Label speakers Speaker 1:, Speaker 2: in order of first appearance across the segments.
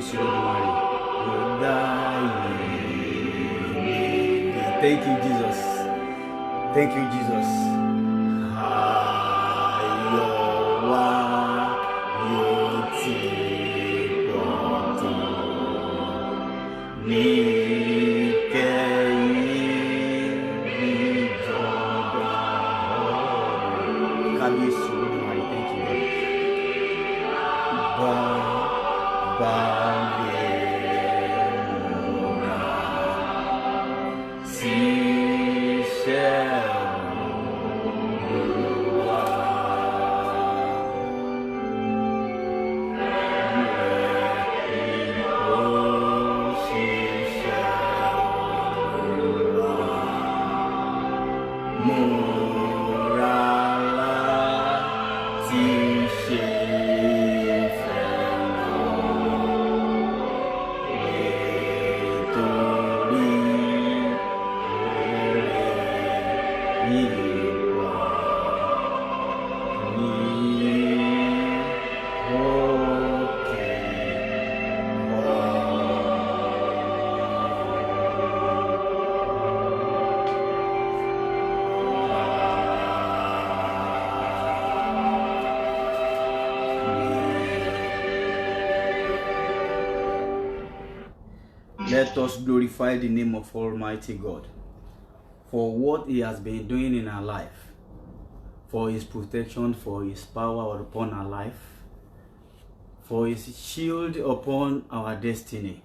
Speaker 1: Kábíyèsí Olódùmarè. Thank you, Jesus. Thank you, Jesus. Ayọ̀wá yóò ti pọ̀ tó níkẹyìn níjọba ọ̀run. Kábíyèsí Olódùmarè. Thank you, Lord. Let us glorify the name of Almighty God for what He has been doing in our life, for His protection, for His power upon our life, for His shield upon our destiny.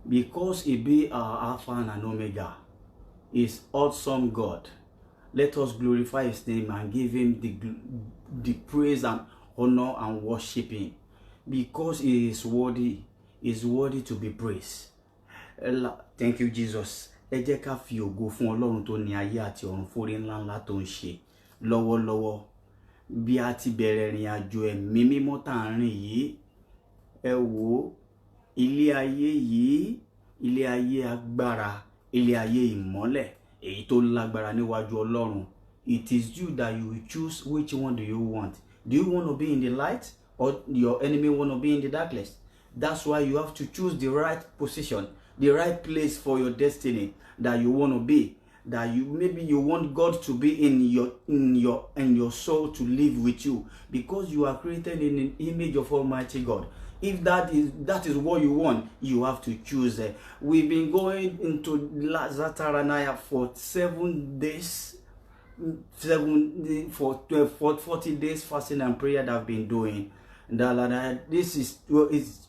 Speaker 1: Because He be our Alpha and Omega, His awesome God. Let us glorify His name and give Him the praise and honor and worship Him, because He is worthy to be praised. Thank you, Jesus. Ẹ jẹ́ ká fi ògo fún Ọlọ́run tó ní ayé àti ọ̀run fóore ńláńlá tó ń ṣe lọ́wọ́lọ́wọ́ bí a ti bẹ̀rẹ̀ ìrìn àjò ẹ̀mí mímọ́ tá à ń rìn yìí. Ẹ wò ilé ayé yìí, ilé ayé agbára, ilé ayé ìmọ́lẹ̀ èyí tó lágbára níwájú Ọlọ́run. It is you that you will choose which one do you want. Do you want to be in the light, or your enemy want to be in the darkness? That's why you have to choose the right position, the right place for your destiny that you want to be. That maybe you want God to be in your soul to live with you, because you are created in the image of Almighty God. If that is what you want, you have to choose. We've been going into Zataranaya for 7 days, 40 days fasting and prayer that I've been doing. This is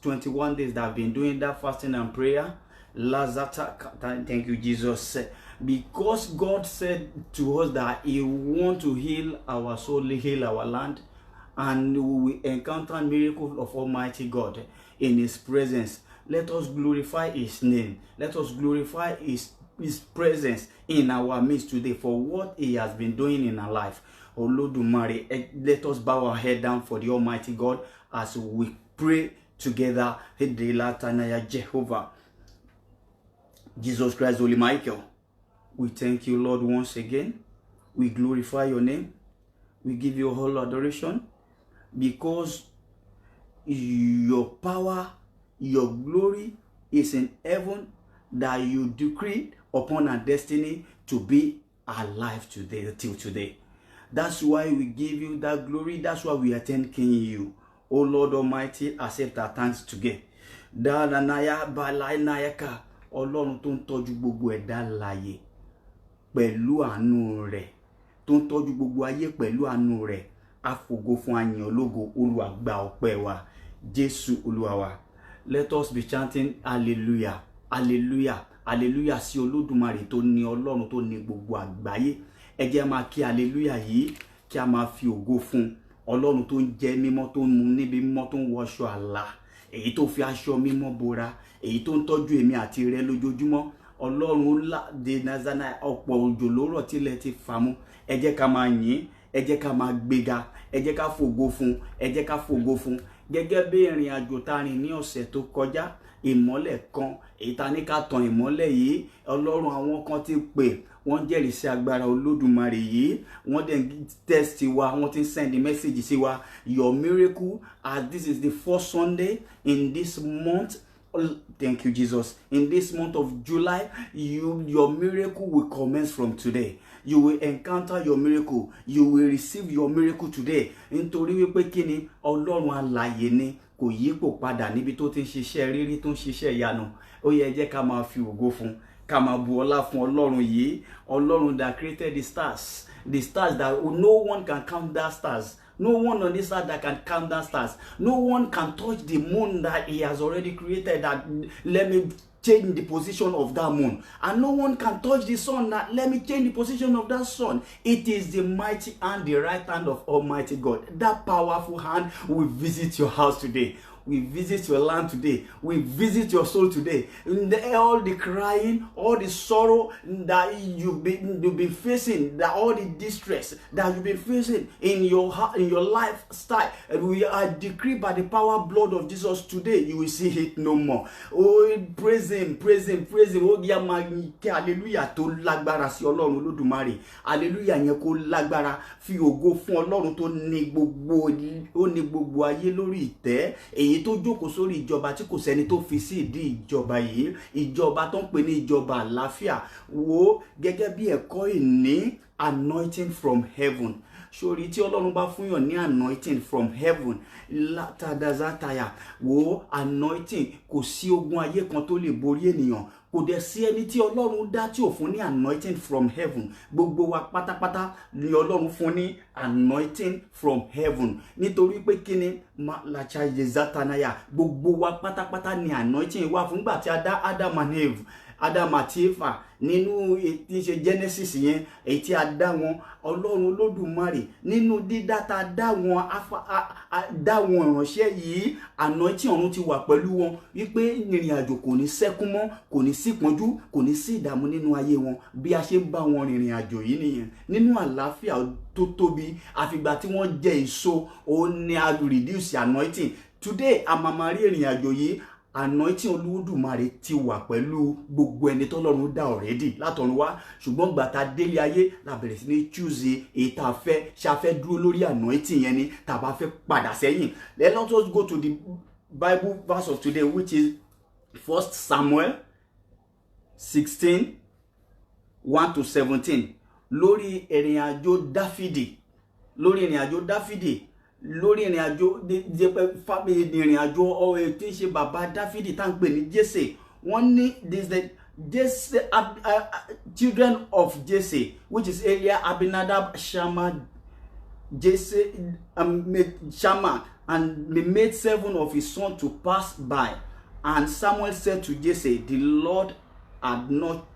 Speaker 1: 21 days that I've been doing that fasting and prayer. Thank you, Jesus. Because God said to us that He wants to heal our soul, heal our land, and we will encounter miracles of Almighty God in His presence. Let us glorify His name. Let us glorify His presence in our midst today for what He has been doing in our life. Olódùmarè, let us bow our head down for the Almighty God as we pray together. Jehovah, Jesus Christ, Holy Michael, we thank you, Lord, once again. We glorify your name. We give you all adoration, because your power, your glory is in heaven, that you decreed upon our destiny to be alive today, till today. That's why we give you that glory. That's why we are thanking you. Oh Lord Almighty, accept our thanks today. Ọlọ́run tó ń tọ́jú gbogbo ẹ̀dá láyé pẹ̀lú àánú rẹ̀, tó ń tọ́jú gbogbo ayé pẹ̀lú àánú rẹ̀, àfògo fún àyàn ológo. Olúwa gba ọpẹ́ wa, Jésù Olúwa wa. Let us be chanting hallelujah, hallelujah, hallelujah sí Olódùmarè tó ní Ọlọ́run tó ní gbogbo àgbáyé. Ẹ jẹ́ máa kí hallelujah yìí, kí a máa fi ògo fún Ọlọ́run tó ń jẹ́ mímọ́, tó ń mú níbi mímọ́, tó ń wọṣọ àlà, èyí tó fi aṣọ mímọ́ bora, èyí tó ń tọ́jú èmi àti rẹ lójoojúmọ́. Ọlọ́run ńlá de Nazana, ọ̀pọ̀ òjò lórọ̀ tilẹ̀ ti fàmú. Ẹ jẹ́ ká máa yìn, ẹ jẹ́ ká máa gbéga, ẹ jẹ́ ká fògo fún, ẹ jẹ́ ká fògo fún. Gẹ́gẹ́ bí ìrìn àjò tá rìn ní ọ̀sẹ̀ tó kọjá, ìmọ́lẹ̀ kan èyí ta ní ká tan ìmọ́lẹ̀ yìí. Ọlọ́run àwọn kan ti pè wọ́n jẹ́rìí sí agbára Olódùmarè yìí, wọ́n dẹ̀ test wa, wọ́n ti send the message sí wa. Your miracle, as this is the first Sunday in this month, thank you Jesus, in this month of July, your miracle will commence from today. You will encounter your miracle, you will receive your miracle today. Nítorí wípé kí ni Ọlọ́run alààyè ni, kò yípo padà níbi tó ti ń ṣiṣẹ́ rírí tó ń ṣiṣẹ́ ìyanu. Ó yẹ jẹ́ ká máa fi ògo fún, ká máa bu ọlá fún Ọlọ́run yìí. Ọlọ́run that created the stars that no one can count that stars. No one on this earth that can count that stars. No one can touch the moon that he has already created, that let me change the position of that moon. And no one can touch the sun that let me change the position of that sun. It is the mighty hand, the right hand of Almighty God. That powerful hand will visit your house today. We visit your land today. We visit your soul today. All the crying, all the sorrow that you've been facing, all the distress that you've been facing in your lifestyle, and we are decreed by the power blood of Jesus today. You will see it no more. Oh, praise Him, praise Him, praise Him. Oh, hallelujah to lágbára sí Ọlọ́run Olódùmarè. Hallelujah yẹn kó lágbára fi ògo fún Ọlọ́run tó ní gbogbo ayé lórí ìtẹ́. Èyí tó jókòó sórí ìjọba tí kò sẹ́ni tó fi sí ìdí ìjọba yìí, ìjọba tó ń pè ní ìjọba àlàáfíà. Wo gẹ́gẹ́ bí ẹ̀kọ́ ìní anointing from heaven. Sórí tí Ọlọ́run bá fún yàn ní anointing from heaven, látàdázátàyà, wo anointing, kò sí ogun ayé kan tó lè borí ènìyàn. Kò dẹ̀ sí ẹni tí Ọlọ́run dá tí ò fún ní anointing from heaven. Gbogbo wa pátápátá ni Ọlọ́run fún ní anointing from heaven. Nítorí pé kí ni lacha yezatanaya, gbogbo wa pátápátá ni anointing wà fún. Nígbà tí a dá Adam àti Éfà nínú tí ṣe Genesis yẹn, èyí tí a dá wọn, Ọlọ́run Olódùmarè nínú dídá ta dá wọn ìránṣẹ́ yìí, anointing ọ̀run ti wà pẹ̀lú wọn wípé ìrìn àjò kò ní ṣẹ́kún mọ́, kò ní sí ìpọ́njú, kò ní sí ìdààmú nínú ayé wọn. Bí a ṣe ń bá wọn rìnrìn àjò yìí nìyẹn nínú àlàáfíà tó tóbi. Àfìgbà tí wọ́n jẹ èso, ó ní a reduce anointing. Today a máa rí ìrìn àjò yìí, anointing Olódùmarè ti wà pẹ̀lú gbogbo ẹni tọ́lọ́run dá already látọ̀run wá. Ṣùgbọ́n gbà tá délé ayé la bẹ̀rẹ̀ sí ní choose èyí tá a fẹ́, ṣá fẹ́ dúró lórí anointing yẹn ni tá bá fẹ́ padà sẹ́yìn. Let us go to the Bible verse of today, which is 1 Samuel 16, 1-17. Lórí ìrìn àjò Dáfídì, lórí ìrìn àjò ìrìn àjò ọ̀rẹ́ tí ń ṣe bàbá Dáfídì tá ń pè ní Jésè. Wọ́n ní Jésè, children of Jesse, which is Eliab, Abinadab, Shammah, Jesse, Shammah, and they made 7 of his sons to pass by. And Samuel said to Jesse, the Lord had not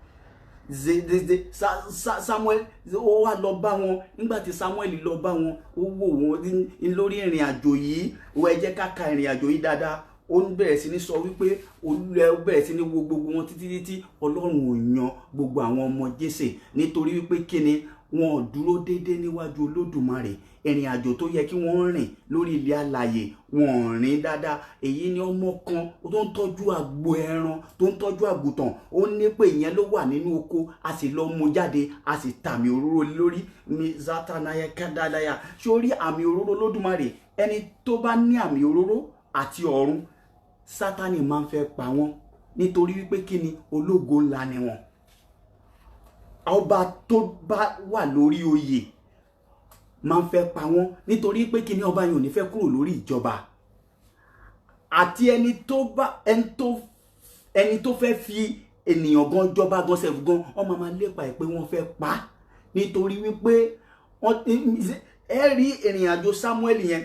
Speaker 1: Samuel ó wá lọ bá wọn. Nígbà tí Samuel lọ bá wọn, ó wò wọ́n lórí ìrìn àjò yìí. Ó ẹ jẹ́ ká ka ìrìn àjò yìí dáadáa. Ó ń bẹ̀rẹ̀ sí ní sọ wípé Olúwa ó bẹ̀rẹ̀ sí ní wo gbogbo wọn títí Ọlọ́run ò yan gbogbo àwọn ọmọ Jésè nítorí wípé kíni wọn ò dúró déédéé níwájú Olódùmarè. Ìrìn àjò tó yẹ kí wọ́n rìn lórí ilẹ̀ alààyè wọn ò rìn dáadáa. Èyí ni ọmọ kan tó ń tọ́jú àgbo ẹran, tó ń tọ́jú àgùntàn. Ó ní pé ìyẹn ló wà nínú oko, a sì lọ mú jáde, a sì tàmì òróró lórí mi zatanaya kadadaya. Sórí àmì òróró Olódùmarè, ẹni tó bá ní àmì òróró àti ọ̀run, Sátánì máa ń fẹ́ pa wọ́n nítorí wípé kíni ológo ńlá ni wọ́n. Ọba tó bá wà lórí oyè máa ń fẹ́ pa wọ́n nítorí pé kíni ọba yẹn ò ní fẹ́ kúrò lórí ìjọba. Àti ẹni tó fẹ́ fi ènìyàn gan jọba gan sẹ́fù gan, ọmọ máa lépa ẹ̀ pé wọ́n fẹ́ pa nítorí wípé ẹ rí ìrìn àjò Samuel yẹn,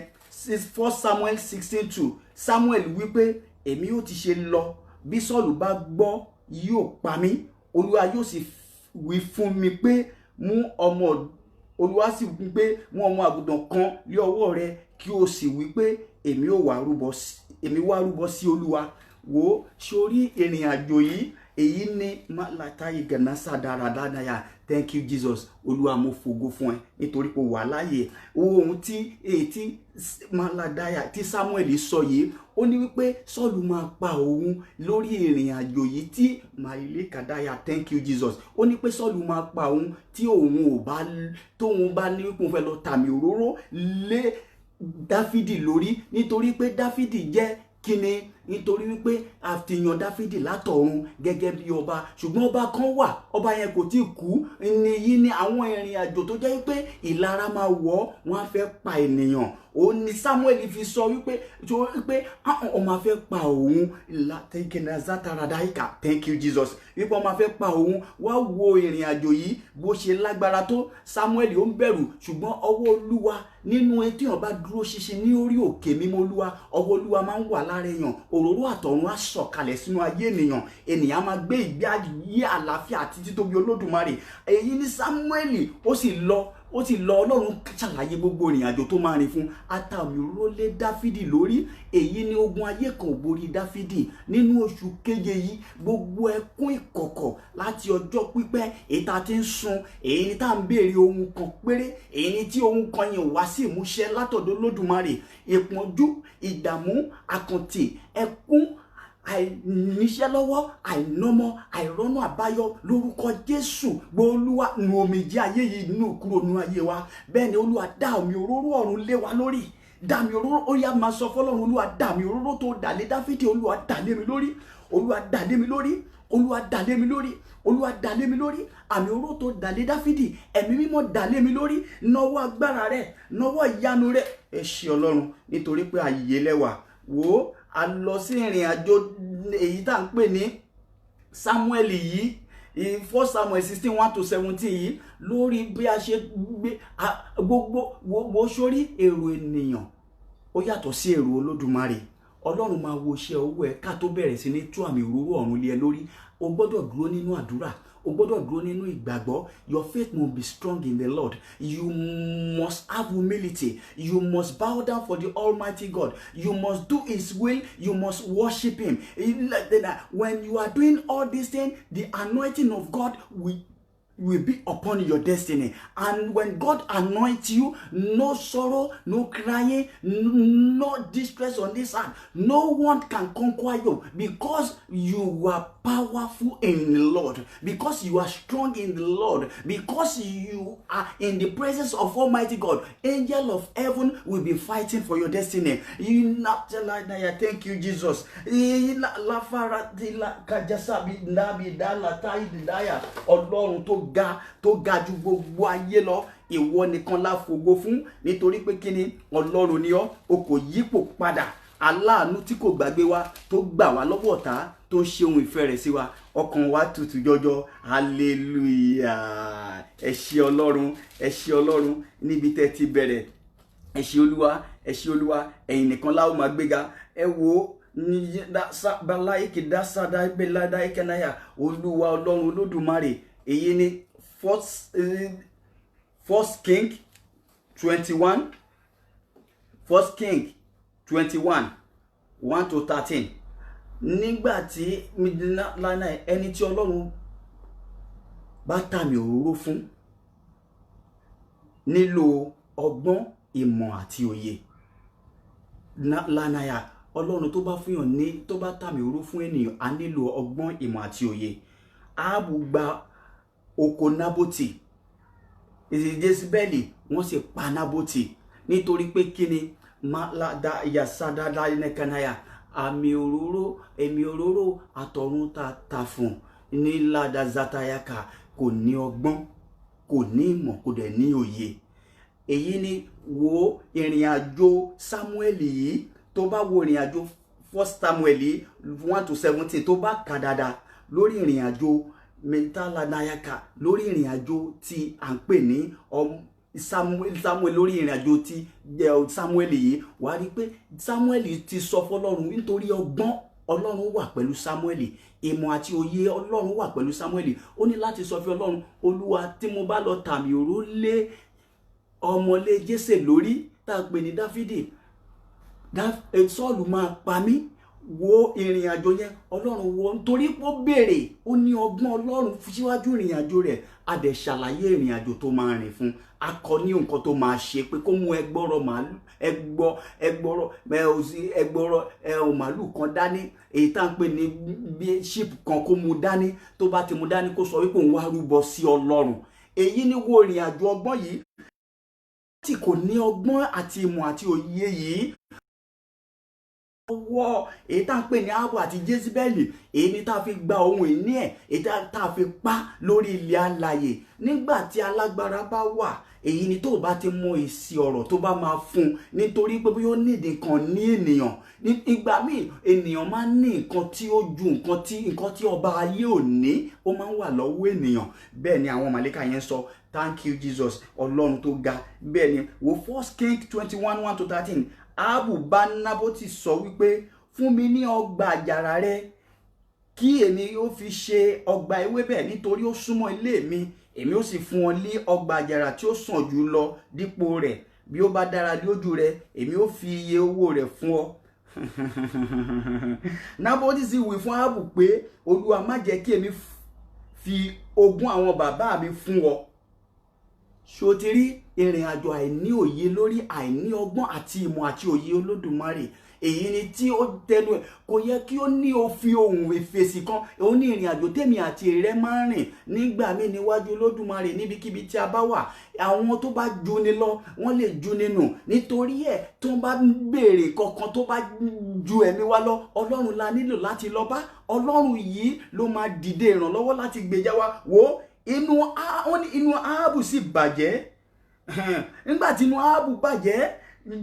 Speaker 1: 1 Samuel 16:2. Samuel wípé èmi yóò ti ṣe lọ, bí Sọ́ọ̀lù bá gbọ́ yóò pa mí. Olúwa yóò sì wí fún mi pé Olúwa sì wí pé mú ọmọ àgùntàn kan lé ọwọ́ rẹ, kí o sì wí pé èmi wá rúbọ sí Olúwa. Wò sórí ìrìn àjò yìí, èyí ni málàtà ìgànnásà dáradára. Thank you Jesus. Olúwa mo fògo fún ẹ nítorí pé wà láàyè. Ohun tí Málàdáyà tí Sámúẹ́lì sọ yìí, ó ní wípé Sọ́ọ̀lù máa pa òun lórí ìrìn àjò yìí tí Màílé Kàdáyà. Thank you Jesus. Ó ní pé Sọ́ọ̀lù máa pa òun tí òun bá ní wípé òun fẹ́ lọ tàmì òróró lé Dáfídì lórí, nítorí pé Dáfídì jẹ́ kíni, nítorí wípé a ti yan Dáfídì látọ̀run gẹ́gẹ́ bí ọba, ṣùgbọ́n ọba kan wà, ọba yẹn kò tí kú. Nìyí ni àwọn ìrìn àjò tó jẹ́ wípé ìlara máa wọ̀, wọ́n á fẹ́ pa ènìyàn. Ó ní Sámúẹ́lì fi sọ wípé ó máa fẹ́ pa òun. Thank you Jesus. Wípé ó máa fẹ́ pa òun. Wá wo ìrìn àjò yìí bó ṣe lágbára tó. Sámúẹ́lì ó ń bẹ̀rù, ṣùgbọ́n ọwọ́ Olúwa nínú etí ọba dúró ṣinṣin ní orí òkè mímọ́ Olúwa, ọwọ́ Olúwa máa ń wà lára èèyàn. Òróró àtọ̀run á sọ̀kalẹ̀ sínú ayé ènìyàn. Ènìyàn máa gbé ìgbé ayé àlàáfíà àti títóbi Olódùmarè. Èyí ni Sámúẹ́lì ó sì lọ Ọlọ́run ṣàlàyé gbogbo ìrìn àjò tó máa rìn fún. Àtàmì òróró lé Dáfídì lórí. Èyí ni ogun ayé kan ò borí Dáfídì. Nínú oṣù keje yìí, gbogbo ẹkún ìkọ̀kọ̀ láti ọjọ́ pípẹ́ èyí tá a ti ń sun, èyí ni tá à ń béèrè ohun kan péré, èyí ni tí ohun kan yẹn wá sí ìmúṣẹ látọ̀dọ̀ Olódùmarè. Ìpọ́njú, ìdààmú, àkàntì, ẹkún, àìníṣẹ́ lọ́wọ́, àìnọ́mọ, àìrọ́nà àbáyọ lórúkọ Jésù. Olúwa nu omijé ayé yìí nù kúrò nínú ayé wa. Bẹ́ẹ̀ ni Olúwa dá omi òróró ọ̀run lé wa lórí. Dá mi òróró, ó yá máa sọ fọ́lọ́run, Olúwa dá mi òróró tó dà lé Dáfídì, Olúwa dà lé mi lórí. Olúwa dà lé mi lórí. Olúwa dà lé mi lórí. Olúwa dà lé mi lórí. Àmì òróró tó dà lé Dáfídì, ẹ̀mí mímọ́ dà lé mi lórí. Nawọ́ agbára rẹ̀, nawọ́ ìyanu rẹ̀. Ẹ ṣé Ọlọ́run nítorí pé ààyè lẹ́wà. Wò a lọ sí ìrìn àjò èyí tá à ń pè ní Sámúẹ́lì yìí, 1 Samuel 16:1-17 yìí, lórí bí a ṣe gbé gbogbo sórí èrò ènìyàn ó yàtọ̀ sí èrò Olódùmarè. Ọlọ́run máa wo iṣẹ́ ọwọ́ ẹ ká tó bẹ̀rẹ̀ sí ní tú àmì òróró ọ̀run lé ẹ lórí. O gbọ́dọ̀ dúró nínú àdúrà, o gbọ́dọ̀ dúró nínú ìgbàgbọ́. Your faith must be strong in the Lord. You must have humility. You must bow down for the Almighty God. You must do His will. You must worship Him. When you are doing all these things, the anointing of God will be upon your destiny. And when God anoints you, no sorrow, no crying, no distress on this earth. No one can conquer you, because you are powerful in the Lord, because you are strong in the Lord, because you are in the presence of Almighty God. Angel of heaven will be fighting for your destiny. Thank you, Jesus. Ọlọ́run tó ga ju gbogbo ayé lọ, ìwọ nìkan la fògo fún, nítorí pé kíni, Ọlọ́run ni ọ́, o kò yípo padà. Aláàánú tí kò gbàgbé wa, tó gbà wá lọ́wọ́ ọ̀tá, tó ń ṣe ohun ìfẹ́ rẹ̀ sí wa. Ọkàn wa tutù jọjọ. Hallelujah. Ẹ ṣé Ọlọ́run, ẹ ṣé Ọlọ́run níbi tẹ́ ti bẹ̀rẹ̀. Ẹ ṣé Olúwa, ẹ ṣé Olúwa, ẹ̀yin nìkan la ó máa gbéga. Ẹ wo Olúwa Ọlọ́run Olódùmarè. Èyí ni First King 21, 1 King 21, 1-13. Nígbà tí ẹni tí Ọlọ́run bá tàmì òróró fún nílò ọgbọ́n, ìmọ̀ àti òye. Lánàá Ọlọ́run tó bá fúnyàn ní, tó bá tàmì òróró fún ènìyàn, a nílò ọgbọ́n, ìmọ̀ àti òye. Áábù gba oko Nábótì, Jésíbẹ́lì wọ́n sì pa Nábótì nítorí pé kíni, àmì òróró àtọ̀run ta fún ní ládàzátayaka kò ní ọgbọ́n, kò ní ìmọ̀, kò dẹ̀ ní òye. Èyí ni wo ìrìn àjò Sámúẹ́lì yìí. Tó bá wo ìrìn àjò 1 Samuel 1-17, tó bá kà dáadáa lórí ìrìn àjò Mẹ́tàlánayaka, lórí ìrìn àjò tí à ń pè ní Samuel, lórí ìrìn àjò tí Samuel yìí, wà rí pé Samuel ti sọ fọ́lọ́run, nítorí ọgbọ́n Ọlọ́run wà pẹ̀lú Samuel, ìmọ̀ àti òye Ọlọ́run wà pẹ̀lú Samuel. Ó ní láti sọ fún Ọlọ́run, Olúwa tí mo bá lọ tàmì òróró lé ọmọlé Jésè lórí tá a pè ní Dáfídì, Sọ́ọ̀lù máa pa mí. wo ìrìn àjò yẹn ọlọ́run wo nítorí pé ó béèrè ó ní ọgbọ́n ọlọ́run síwájú ìrìn àjò rẹ̀ a dẹ̀ ṣàlàyé ìrìn àjò tó máa rìn fún akọ ní nǹkan tó máa ṣe pé kó mú ẹgbọ́rọ̀ màálù ẹgbọ́rọ̀ màálù kan dání èyí tá à ń pè ní bí sheep kan kó mú dání tó bá ti mú dání kó sọ wípé òun wá rúbọ sí ọlọ́run. Èyí ni wo ìrìn àjò ọgbọ́n yìí tí kò ní ọgbọ́n àti ìmọ̀ àti òye yìí ọwọ́ èyí tá à ń pè ní Áhábù àti Jésíbẹ́lì èyí ni tá a fi gba ohun ìní ẹ̀ èyí tá a fi pa lórí ilẹ̀ alààyè. Nígbà tí alágbára bá wà èyí ni tó bá ti mọ èsì ọ̀rọ̀ tó bá máa fún nítorí pé bí ó nídìí kan ní ènìyàn ìgbà míì ènìyàn máa ń ní nǹkan tí ó ju nǹkan tí ọba ayé ò ní ó máa ń wà lọ́wọ́ ènìyàn. Bẹ́ẹ̀ ni àwọn màlẹ́kà yẹn sọ thank you Jesus ọlọ́run tó ga. Bẹ́ẹ̀ ni wo 1 Kings 21:1-13 Áhábù bá Nábótì sọ wípé fún mi ní ọgbà àjàrà rẹ kí èmi ó fi ṣe ọgbà ewébẹ̀ nítorí ó súnmọ́ ilé mi èmi ó sì fún ọ ní ọgbà àjàrà tí ó sàn jù lọ dípò rẹ̀ bí ó bá dára lójú rẹ èmi ó fi iye owó rẹ̀ fún ọ. Nábótì sì wí fún Áhábù pé Olúwa má jẹ́ kí èmi fi ogún àwọn bàbá mi fún ọ. Ṣó ti rí ìrìn àjò àìní òye lórí àìní ọgbọ́n àti ìmọ̀ àti òye Olódùmarè èyí ni tí ó tẹnu ẹ̀ kò yẹ kí ó ní ó fi ohun ìfèsì kan òun ní ìrìn àjò tèmi àti rẹ máa ń rìn nígbà míì níwájú Olódùmarè níbikíbi tí a bá wà àwọn tó bá ju ni lọ wọ́n lè ju nínú nítorí ẹ̀ tó bá béèrè kankan tó bá ju ẹ̀mí wa lọ Ọlọ́run la nílò láti lọ bá Ọlọ́run yìí ló máa dìde ìrànlọ́wọ́ láti gbèjà wa wò inú Áhábù sì bàjẹ́ nígbà tí inú Áhábù bàjẹ́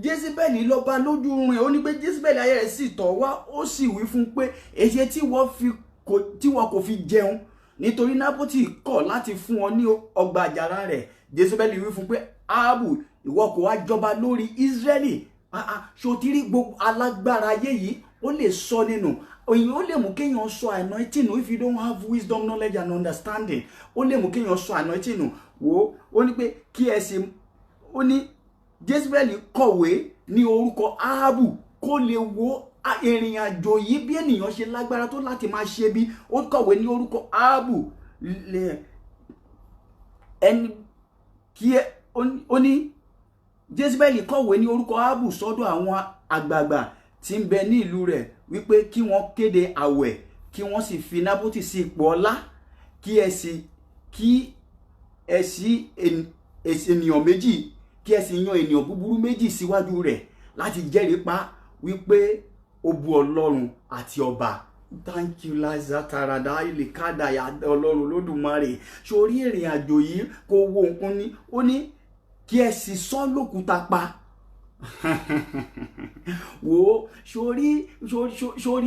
Speaker 1: Jésíbẹ́lì lọ bá lójú rìn ó ní pé Jésíbẹ́lì ayé rẹ̀ sì tọ̀ wá ó sì wí fún pé èṣe tí wọ́n kò fi jẹun nítorí Nábótì kọ̀ láti fún ọ ní ọgbà àjàrà rẹ̀. Jésíbẹ́lì wí fún pé Áhábù ìwọ kò wá jọba lórí Ísírẹ́lì ṣòtírí gbogbo alágbára ayé yìí ó lè sọ nínú òyìn ó lè mú kéèyàn sọ anointing if you don't have wisdom knowledge and understanding ó lè mú kéèyàn sọ anointing wò ó ní pé kí ẹ ṣe ó ní Jésíbẹ́lì kọ̀wé ní orúkọ Áhábù kó lè wo ìrìn àjò yìí bí ènìyàn ṣe lágbára tó láti máa ṣe bí ó kọ̀wé ní orúkọ Áhábù ẹni kí ẹ ó ní Jésíbẹ́lì kọ̀wé ní orúkọ Áhábù sọ́dọ̀ àwọn àgbààgbà tí ń bẹ ní ìlú rẹ̀ wípé kí wọ́n kéde àwẹ̀ kí wọ́n sì fi Nábótì sí ipò ọlá kí ẹ sì ènìyàn méjì kí ẹ sì yan ènìyàn búburú méjì síwájú rẹ̀ láti jẹ́rìí pa wípé ó bu Ọlọ́run àti ọba. Thank you Lazarada ilé kádàyà Ọlọ́run Olódùmarè sórí ìrìn àjò yìí kò wo nǹkan ní ó ní kí ẹ sì sọ lókùúta pa wo sórí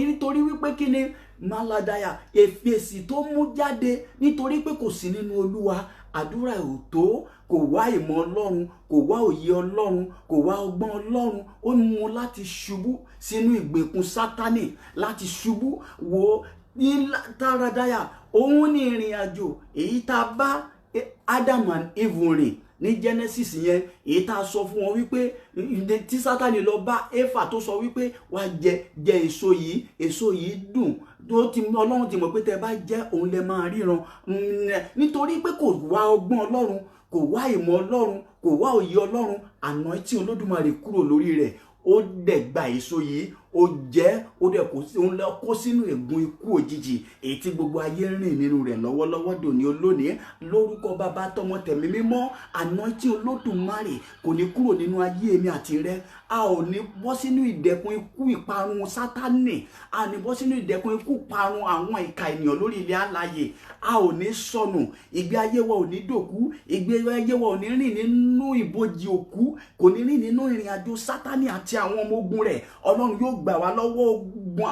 Speaker 1: nítorí wípé kí ni Maladaya èfèsì tó mú jáde nítorí pé kò sí nínú Olúwa àdúrà ò tó kò wá ìmọ̀ Ọlọ́run kò wá òye Ọlọ́run kò wá ọgbọ́n Ọlọ́run ó mú láti ṣubú sínú ìgbèkùn Sátánì láti ṣubú wo ní Taradaya òun ní ìrìn àjò èyí tá a bá Adam and Eve rìn ní Genesis yẹn èyí tá a sọ fún wọn wípé tí Sátánì lọ bá Éfà tó sọ wípé wá jẹ èso yìí dùn Ọlọ́run ti mọ̀ pé tẹ́ bá jẹ òun lẹ máa ríran nítorí pé kò wá ọgbọ́n Ọlọ́run kò wá ìmọ̀ Ọlọ́run kò wá òye Ọlọ́run àná tí Olódùmarè kúrò lórí rẹ̀ ó dẹ̀ gba èso yìí ó jẹ́ ó dẹ̀ kó sínú ègún ikú òjijì èyí tí gbogbo ayé rìn nínú rẹ̀ lọ́wọ́lọ́wọ́ dòní olónìí lórúkọ bàbá tọmọ tẹ̀mí mímọ́ àná tí Olódùmarè kò ní kúrò nínú ayé mi àti rẹ a ò ní bọ́ sínú ìdẹ̀kùn ikú ìparun Sátánì a ò ní bọ́ sínú ìdẹ̀kùn ikú ìparun àwọn ìka ènìyàn lórí ilẹ̀ alààyè a ò ní sọnù ìgbé ayé wa ò ní dòkú ìgbé ayé wa ò ní rìn nínú ìbòjì òkú kò ní rìn nínú ìrìn àjò Sátánì àti àwọn ọmọ ogun rẹ̀ Ọlọ́run yóò gbà wá lọ́wọ́ ogun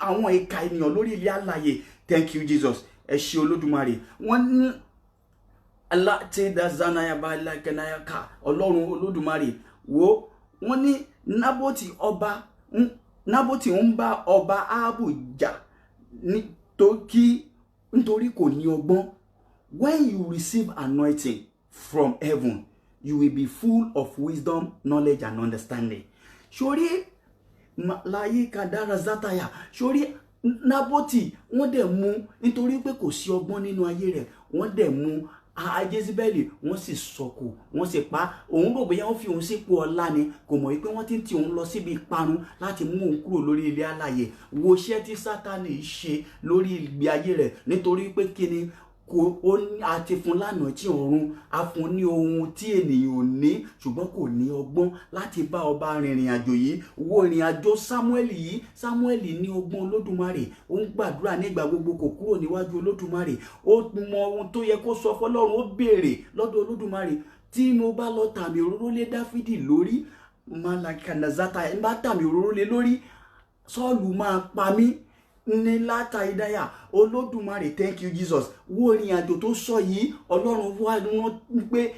Speaker 1: àwọn ìka ènìyàn lórí ilẹ̀ alààyè. Thank you Jesus ẹ ṣé Olódùmarè wọ́n ní aláàtẹ̀dázánayàbálákẹ́náyàká Ọlọ́run Olódùmarè wo wọ́n ní Nábótì ń bá ọba Áhábù jà nítorí kò ní ọgbọ́n. When you receive anointing from heaven you will be full of wisdom knowledge and understanding. Sórí láyé kàdára zátàyà sórí Nábótì wọ́n dẹ̀ mú nítorí pé kò sí ọgbọ́n nínú ayé rẹ̀, wọ́n dẹ̀ mú Jésíbẹ́lì, wọ́n sì sọ̀kò, wọ́n sì pa. Òun rò bóyá wọ́n fi òun sípò ọlá ni, kò mọ̀ wípé wọ́n ti ń ti òun lọ síbi ìparun láti mú òun kúrò lórí ilé alààyè. Wo iṣẹ́ tí Sátánì ṣe lórí ìgbé ayé rẹ̀, nítorí pé kíni a ti fún lánàá tí ọ̀run, a fún ní ohun tí ènìyàn ò ní, ṣùgbọ́n kò ní ọgbọ́n láti bá ọba rìnrìn àjò yìí. Wo ìrìn àjò Sámúẹ́lì yìí. Sámúẹ́lì ní ọgbọ́n Olódùmarè, ó ń gbàdúrà nígbà gbogbo, kò kúrò níwájú Olódùmarè. Ó mọ ohun tó yẹ kó sọ fọ́lọ́run, ó béèrè lọ́dọ̀ Olódùmarè. Tí mo bá lọ tàmì òróró lé Dáfídì lórí, malakanazata, ń bá tàmì òróró lé lórí, Sọ́ọ̀lù máa pa mí ní látàídáyà. Olódùmarè, thank you Jesus. Wo ìrìn àjò tó sọ yìí, Ọlọ́run wá wọn pé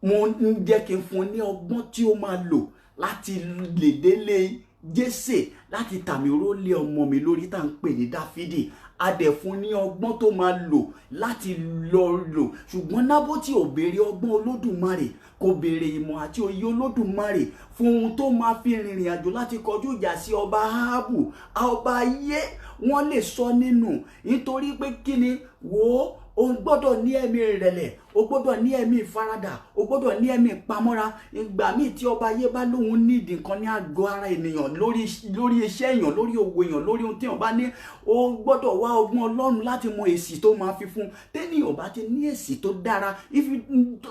Speaker 1: mo ń jẹ́ kí n fún ní ọgbọ́n tí ó máa lò láti lè délé Jésè, láti tàmì òróró lé ọmọ mi lórí tá à ń pè ní Dáfídì. A dẹ̀ fún ní ọgbọ́n tó máa lò láti lọ lò. Ṣùgbọ́n Nábótì ò béèrè ọgbọ́n Olódùmarè, kò béèrè ìmọ̀ àti òye Olódùmarè fún ohun tó máa fi rìnrìn àjò láti kọjú ìjà sí ọba Áhábù. Ọba ayé wọ́n lè sọ nínú, nítorí pé kíni, wò ó gbọ́dọ̀ ní ẹ̀mí ìrẹ̀lẹ̀, o gbọ́dọ̀ ní ẹ̀mí ìfaradà, o gbọ́dọ̀ ní ẹ̀mí ìpamọ́ra. Ìgbà míì tí ọba ayé bá lóhun nídìí nǹkan ní àgọ́ ara ènìyàn, lórí iṣẹ́ èèyàn, lórí òwò èèyàn, lórí ohun tí èèyàn bá ní, o gbọ́dọ̀ wá ọgbọ́n Ọlọ́run láti mọ èsì tó máa fi fún. Tẹ́nìyàn bá ti ní èsì tó dára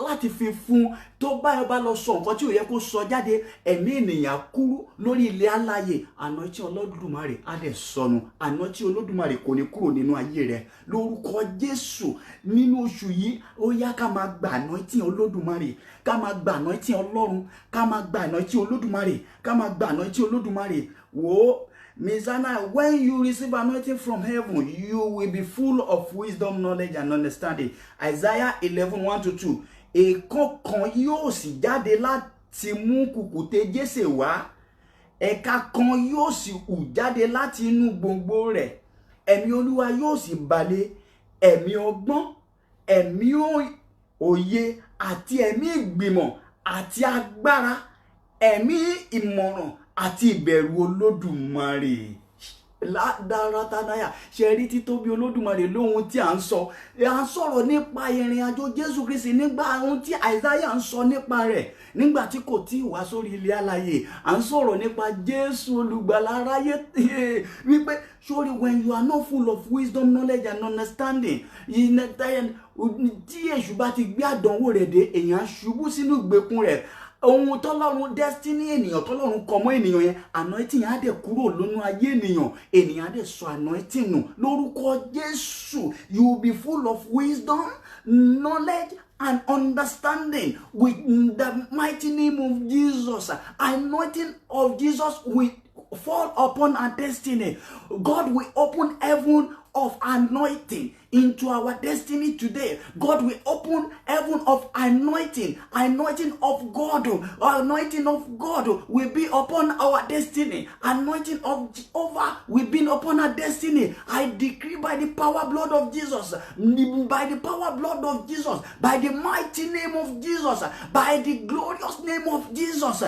Speaker 1: láti fi fún, tó bá lọ sọ nǹkan tí ò yẹ kó sọ jáde, ẹ̀mí ènìyàn kúrú lórí ilẹ̀ alààyè. Àná tí Olódùmarè á dẹ̀ sọnù, àná tí Olódùmarè kò ní kúrò nínú ayé rẹ̀. Lórúkọ Jésù, nínú oṣù yìí, ó yá ká máa gbà anointing Olódùmarè, ká máa gbà anointing Ọlọ́run, ká máa gbà anointing Olódùmarè, ká máa gbà anointing Olódùmarè. Wò Mizana, when you receive anointing from heaven, you will be full of wisdom, knowledge and understanding. Isaiah 11:1-2. Èèkàn kan yóò sì jáde láti mú kùkùté Jésè wá, ẹ̀ka kan yóò sì hù jáde láti inú gbòǹgbò rẹ̀. Ẹ̀mí Olúwa yóò sì balẹ̀, ẹ̀mí ọgbọ́n, ẹ̀mí òye àti ẹ̀mí ìgbìmọ̀ àti agbára, ẹ̀mí ìmọ̀ràn àti ìbẹ̀rù Olódùmarè. Ládàrátánáyà, ṣe rí títóbi Olódùmarè lóhun tí à ń sọ. À ń sọ̀rọ̀ nípa ìrìn àjò Jésù Kristi, nígbà ohun tí Àìsáyà ń sọ nípa rẹ̀ nígbà tí kò tí ì wá sórí ilé alààyè. À ń sọ̀rọ̀ nípa Jésù olùgbàlà aráyé, wípé surely when you are not full of wisdom, knowledge and understanding, tí èṣù bá ti gbé àdánwò rẹ̀ dé, èèyàn ṣubú sínú ìgbèkùn rẹ̀. Ohun tọ́lọ́run destiny ènìyàn, tọ́lọ́run kọ mọ́ ènìyàn yẹn, anointing á dẹ̀ kúrò lónú ayé ènìyàn, ènìyàn á dẹ̀ sọ anointing nù. Lórúkọ Jésù, you will be full of wisdom, knowledge and understanding with the mighty name of Jesus. Anointing of Jesus will fall upon our destiny. God will open heaven of anointing into our destiny today. God will open heaven of anointing of God. Anointing of God will be upon our destiny. Anointing of Jehovah will be upon our destiny. I decree by the power blood of Jesus, by the power blood of Jesus, by the mighty name of Jesus, by the glorious name of Jesus,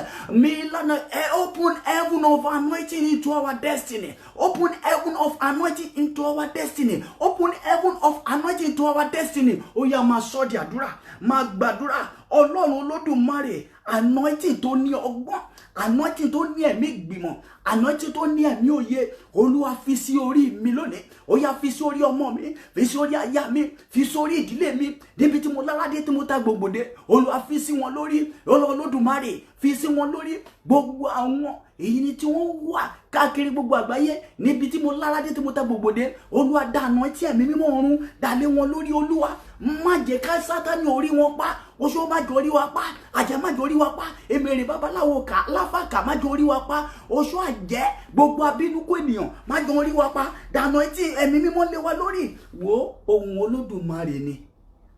Speaker 1: open heaven of anointing into our destiny. Open heaven of anointing into our destiny. Open heaven of anointing to our destiny. Ó yá máa sọ di àdúrà, máa gbàdúrà. Ọlọ́run Olódùmarè, anointing tó ní ọgbọ́n, anointing tó ní ẹ̀mí ìgbìmọ̀, anointing tó ní ẹ̀mí òye. Olúwa fi sí orí mi lónìí. Ó yá fi sí orí ọmọ mi, fi sí orí aya mi, fi sí orí ìdílé mi, níbi tí mo láládé tí mo ta gbogbo dé. Olúwa fi sí wọn lórí. Ọlọ́run Olódùmarè, fi sí wọn lórí. Gbogbo àwọn èyí ni tí wọ́n wà káàkiri gbogbo àgbáyé, níbi tí mo láládé tí mo ta gbogbo dé. Olúwa dá anointing ẹ̀mí mímọ́ ọ̀run dá lé wọn lórí. Olúwa má jẹ́ ká Sátánì orí wọn pa, oṣó má jẹ́ orí wa pa, àjẹ́ má jẹ́ orí wa pa, èmèrè babaláwo kà láfàkà má jẹ́ orí wa pa, oṣó àjẹ́ gbogbo abínúkú ènìyàn má jẹ́ orí wa pa. Dá anointing ẹ̀mí mímọ́ lé wa lórí. Wo ohun Olódùmarè ni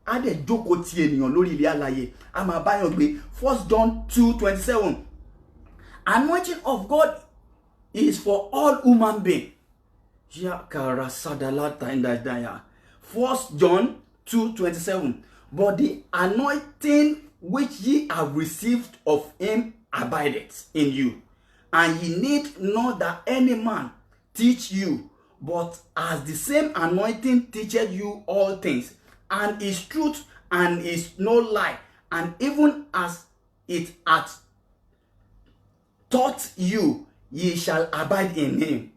Speaker 1: á dẹ̀ jókòó ti ènìyàn lórí ilé alààyè. A máa báyọ̀ gbé 1 John 2:27. Anointing of God is for all human beings. 1 John 2:27. But the anointing which ye have received of him abideth in you, And ye need not that any man teach you, but as the same anointing teacheth you all things, and is truth and is no lie, and even as it hath taught you, ye shall abide in him.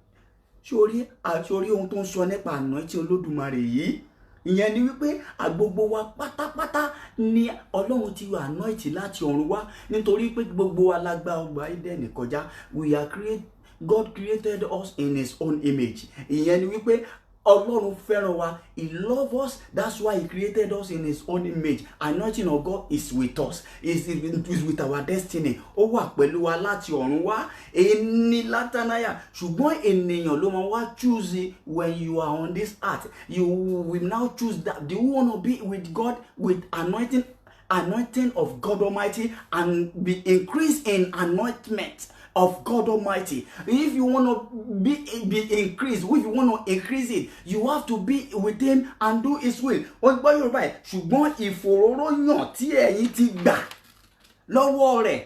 Speaker 1: Sórí ohun tó ń sọ nípa anointing Olódùmarè yìí, ìyẹn ni wípé àgbogbo wa pátápátá ni Ọlọ́run ti wà anointing láti ọ̀run wá, nítorí pé gbogbo wa la gba ọgbà Édẹ́nì kọjá. God created us in his own image. Ìyẹn ni wípé Ọlọ́run fẹ́ràn wa. He loves us. That's why he created us in his own image. Anointing of God is with us. Is with our destiny. Ó wà pẹ̀lú wa láti ọ̀run wá. Ẹni látànáyà. Ṣùgbọ́n ènìyàn ló máa wá choose when you are on this earth. You will now choose that. Do you want to be with God with anointing of God Almighty, and be increased in anointment of God Almighty? If you want to be increased, if you want to increase it, you have to be with him and do his will. Ṣùgbọ́n ìfòróróyàn tí ẹ̀yin ti gbà lọ́wọ́ rẹ̀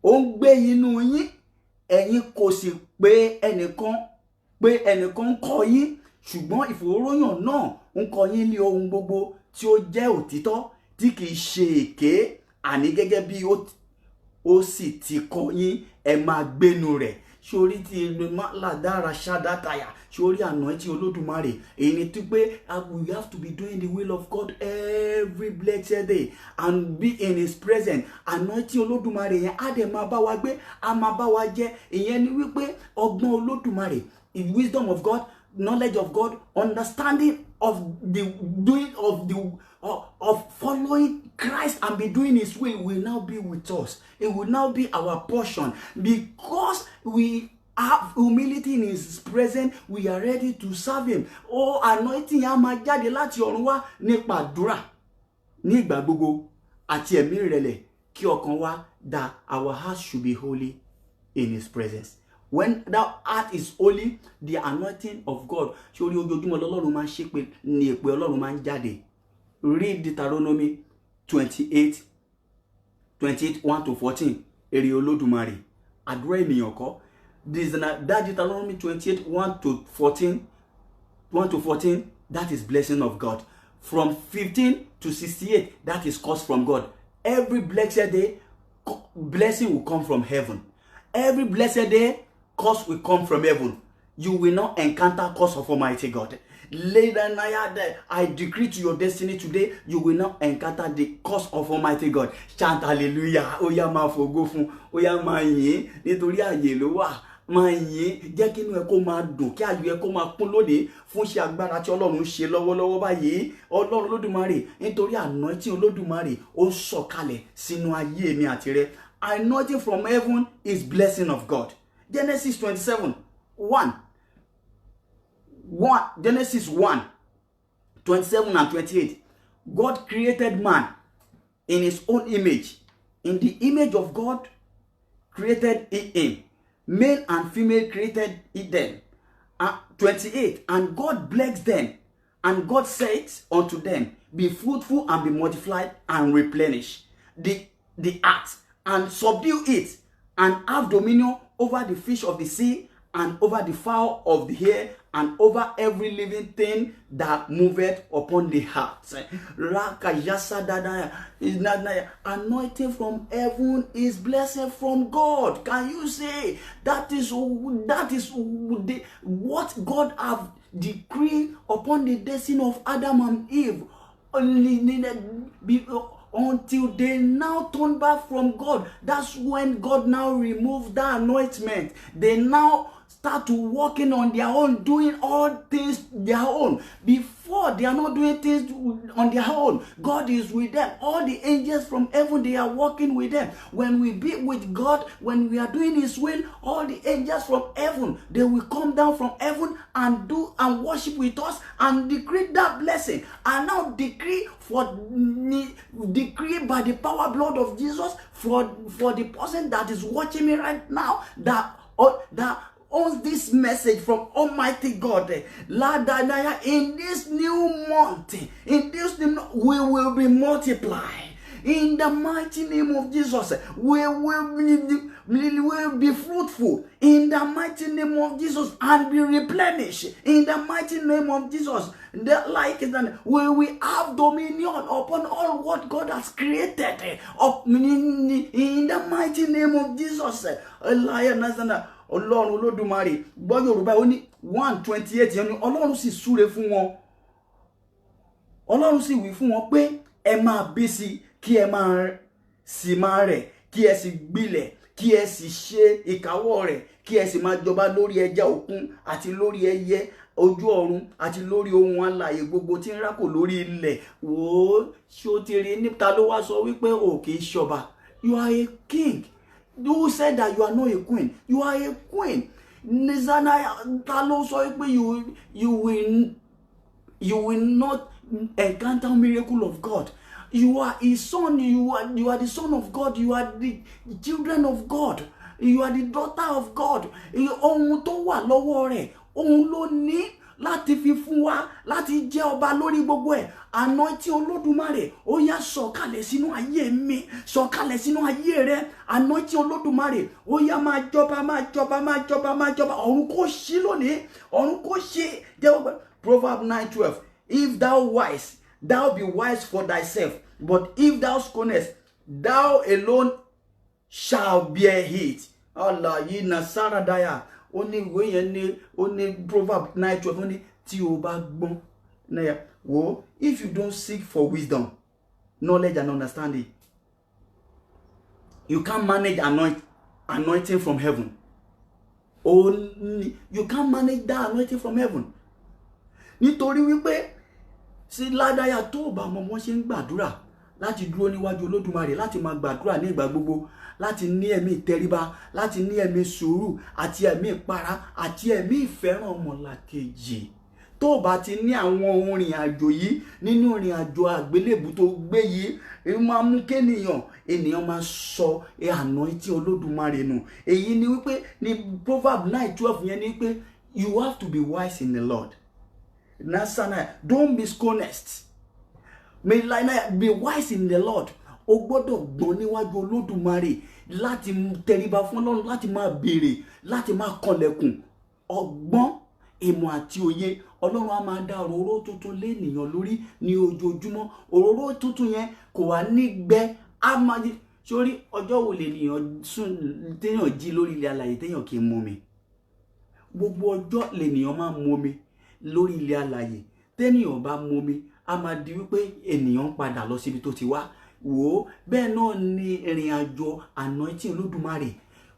Speaker 1: ó ń gbé inú yín, ẹ̀yin kò sì pé ẹnìkan kọ́ yín, ṣùgbọ́n ìfòróróyàn náà ń kọ́ yín ní ohun gbogbo tí ó jẹ́ òtítọ́, tí kìí ṣe èké, àní gẹ́gẹ́ bí ó sì ti kọ́ yín, ẹ máa gbénu rẹ̀. Sórí ti ládàra ṣàdátàyà, sórí anointing Olódùmarè, èyí ni tí pé we have to be doing the will of God every blessed day and be in his presence. Anointing Olódùmarè yẹn á dẹ̀ máa bá wa gbé, á máa bá wa jẹ́. Ìyẹn ni wípé ọgbọ́n Olódùmarè, the wisdom of God, knowledge of God, understanding of the doing of following Christ and be doing his will now be with us. It will now be our portion, because we have humility in his presence. We are ready to serve him. Oh, anointing yẹn máa jáde láti ọ̀run wá nípa àdúrà ní ìgbà gbogbo àti ẹ̀mí ìrẹ̀lẹ̀ kí ọkàn wa that our heart should be holy in his presence. When that heart is holy, the anointing of God, sórí ojoojúmọ́ lọ́lọ́run máa ń ṣépè, ní èpè Ọlọ́run máa ń jáde. Read Deuteronomy 28, 1-14. Èrè Olódùmarè. Àdúrà ènìyàn kọ́. That Deuteronomy 28, 1-14, that is blessing of God. From 15 to 68, that is curse from God. Every blessed day, blessing will come from heaven. Every blessed day, curse will come from heaven. You will not encounter curse of Almighty God. Later, I decree to your destiny today, you will not encounter the curse of Almighty God. Chant hallelujah. Oya máa fògo fún, oya máa yìn, nítorí ààyè ló wà. Máa yìn, jẹ́ kí inú ẹ kó máa dùn, kí ayọ̀ ẹ kó máa kún lónìí fún iṣẹ́ agbára tí Ọlọ́run ṣe lọ́wọ́lọ́wọ́ báyìí. Ọlọ́run Olódùmarè, nítorí anointing Olódùmarè ó sọ̀kalẹ̀ sínú ayé mi àti rẹ. Anointing from heaven is blessing of God. Genesis 27, 1. Genesis 1, 27 and 28. God created man in his own image. In the image of God created him. Male and female created them. 28. And God blessed them. And God said unto them, be fruitful and be multiplied and replenish the earth and subdue it, and have dominion over the fish of the sea, and over the fowl of the air, and over every living thing that moveth upon the earth. Anointing from heaven is blessing from God. Can you say that is what God have decreed upon the destiny of Adam and Eve? Until they now turn back from God. That's when God now removed that anointment. They now start to working on their own, doing all things their own. Before, they are not doing things on their own. God is with them. All the angels from heaven, they are working with them. When we be with God, when we are doing his will, all the angels from heaven, they will come down from heaven and do and worship with us and decree that blessing. And now decree by the power blood of Jesus for the person that is watching me right now, that owns this message from Almighty God. In this new month, we will be multiplied. In the mighty name of Jesus, we will be fruitful in the mighty name of Jesus and be replenished in the mighty name of Jesus. Like that, we will have dominion upon all what God has created in the mighty name of Jesus. Ọlọ́run Olódùmarè gbọ́ Yorùbá ó ní 1:28 yẹn ni Ọlọ́run sì súre fún wọn. Ọlọ́run sì wí fún wọn pé ẹ máa bí sí kí ẹ máa sì máa rẹ̀ kí ẹ sì gbilẹ̀ kí ẹ sì ṣe ìkáwọ́ rẹ̀ kí ẹ sì máa jọba lórí ẹja òkun àti lórí ẹyẹ ojú ọ̀run àti lórí ohun alààyè gbogbo tí ń rákò lórí ilẹ̀. Wò ó ṣé o ti rí níta ló wá sọ wípé o kì í ṣọba. You are a king. Who said that you are not a queen? You are a queen. Nizana ta ló sọ wípé you will not encounter miracle of God. You are his son. You are the son of God. You are the children of God. You are the daughter of God. Ohun tó wà lọ́wọ́ rẹ̀, ohun ló ní láti fi fún wa láti jẹ́ ọba lórí gbogbo ẹ̀. Anointing Olódùmarè ó yá sọ̀kalẹ̀ sínú ayé mi, sọ̀kalẹ̀ sínú ayé rẹ. Anointing Olódùmarè ó yá máa jọba. Ọ̀run kò ṣí lónìí, ọ̀run kò ṣí. Proverbs 9:12. If thou wise, thou be wise for thyself, but if thou scornest, thou alone shall bear it. Allah yìí na Saradaya. Ó ní ìwé yẹn ní ó ní Proverbs 9:12 ó ní tí o bá gbọ́n náà wò. If you don't seek for wisdom, knowledge and understanding, you can't manage anointing from heaven. You can't manage that anointing from heaven. Nítorí wípé sí ládàyà tó bá mọ wọ́n ṣe ń gbàdúrà láti dúró níwájú Olódùmarè, láti máa gbàdúrà ní ìgbà gbogbo, láti ní ẹ̀mí ìtẹríba, láti ní ẹ̀mí sùúrù àti ẹ̀mí ìpara àti ẹ̀mí ìfẹ́ràn ọmọlàkejì. Tó bá ti ní àwọn ohun ìrìn àjò yìí nínú ìrìn àjò àgbélébù tó gbé yìí, ó máa mú ènìyàn máa sọ anointing Olódùmarè nù. Èyí ni wípé ní Proverbs 9:12 yẹn ni wípé you have to be wise in the Lord. Nasana, don't be scornest. Be wise in the Lord. O gbọ́dọ̀ gbọ́n níwájú Olódùmarè láti tẹríba fún Ọlọ́run, láti máa béèrè, láti máa kànlẹ̀kùn. Ọgbọ́n, ìmọ̀ àti òye. Ọlọ́run á máa dá òróró tuntun lé ènìyàn lórí ní ojoojúmọ́. Òróró tuntun yẹn kò wá ní gbẹ. Á máa di sórí ọjọ́ wo lè nìyàn sùn téèyàn jí lórí ilẹ̀ alààyè téèyàn kì í mu omi. Gbogbo ọjọ́ lè nìyàn máa mu omi lórí ilẹ̀ alààyè. Téèyàn bá mu omi, á máa di wípé ènìyàn padà lọ síbi tó ti wá. Wò ó bẹ́ẹ̀ náà ni ìrìn àjò anointing Olódùmarè.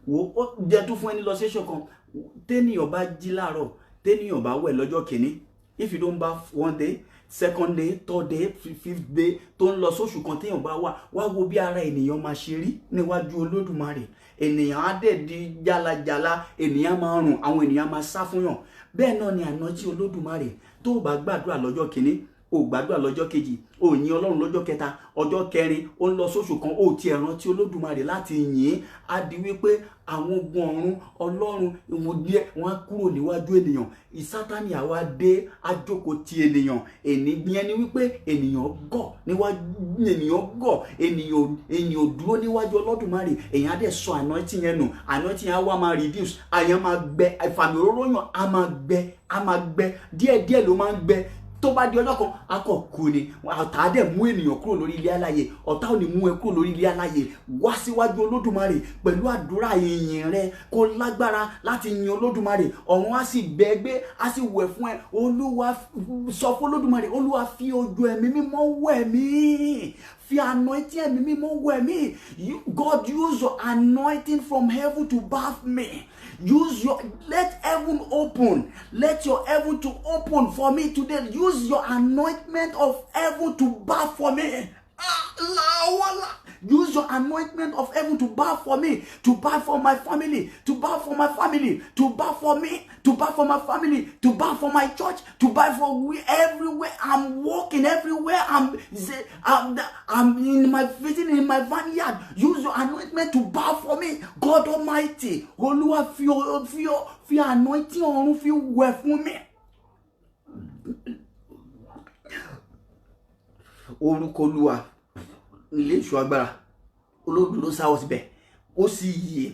Speaker 1: Wò ó jẹ́ tó fún ẹni lọ sẹ́ṣọ̀ kan. Téèyàn bá jí láàárọ̀, téèyàn bá wẹ̀ lọ́jọ́ kìíní, if you don't bath one day, second day, third day, fifth day, tó ń lọ sóṣù kan téèyàn bá wá wo bí ara ènìyàn máa ṣe rí níwájú Olódùmarè. Ènìyàn á dẹ̀ di jálajàla, ènìyàn máa rùn, àwọn ènìyàn máa sá fún yàn. Bẹ́ẹ̀ náà ni anointing Olódùmarè. Tó bá gbàdúrà lọ́jọ́ kìíní, ó gbàdúrà lọ́jọ́ kejì, ó yìn Ọlọ́run lọ́jọ́ kẹta, ọjọ́ kẹrin ó ń lọ sóṣù kan, ó ti rántí Olódùmarè láti yìn. Á di wípé àwọn ogun ọ̀run Ọlọ́run ìwọ̀n díẹ̀ wọ́n á kúrò níwájú ènìyàn. Sátánì àwa dé àjókòó ti ènìyàn. Ènìyàn ni wípé ènìyàn gọ̀ níwájú ènìyàn dúró níwájú Olódùmarè. Èyàn á dẹ̀ sọ anointing yẹn nù. Anointing yẹn á wá máa reduce. Àyàn máa gbẹ, ìfàmì òróró yàn á máa gbẹ. Díẹ̀díẹ̀ ló máa ń gbẹ. Tó bá di ọjọ́ kan akọ kú ni. Ọ̀tá dẹ̀ mú ènìyàn kúrò lórí ilé alààyè. Ọ̀tá ò ní mú ẹ kúrò lórí ilé alààyè. Wá síwájú Olódùmarè pẹ̀lú àdúrà ìyìn rẹ kó lágbára láti yin Olódùmarè. Ọ̀run á sì bẹ gbé, á sì wẹ̀ fún ẹ. Olúwa sọ fún Olódùmarè, Olúwa fi ojú ẹ̀mí mímọ́ wẹ̀ mí. Fi anointing ẹ̀mí mímọ́ wẹ̀ mí. God, use your anointing from heaven to bath me. Let heaven open. Let your heaven to open for me today. Use your anointment of heaven to bath for me. Use your anointment of heaven to bath for me, to bath for my family, to bath for my family, to bath for me, to bath for my family, to bath for my church, to bath for everywhere. I'm walking everywhere. I'm in my visiting in my vineyard. Use your anointment to bath for me, God Almighty. Olúwa fi anointing ọ̀run fi wẹ̀ fún mi. Orúkọ Olúwa ilé ìṣọ́ agbára olódùló sáwọ́ síbẹ̀ ó sì yè.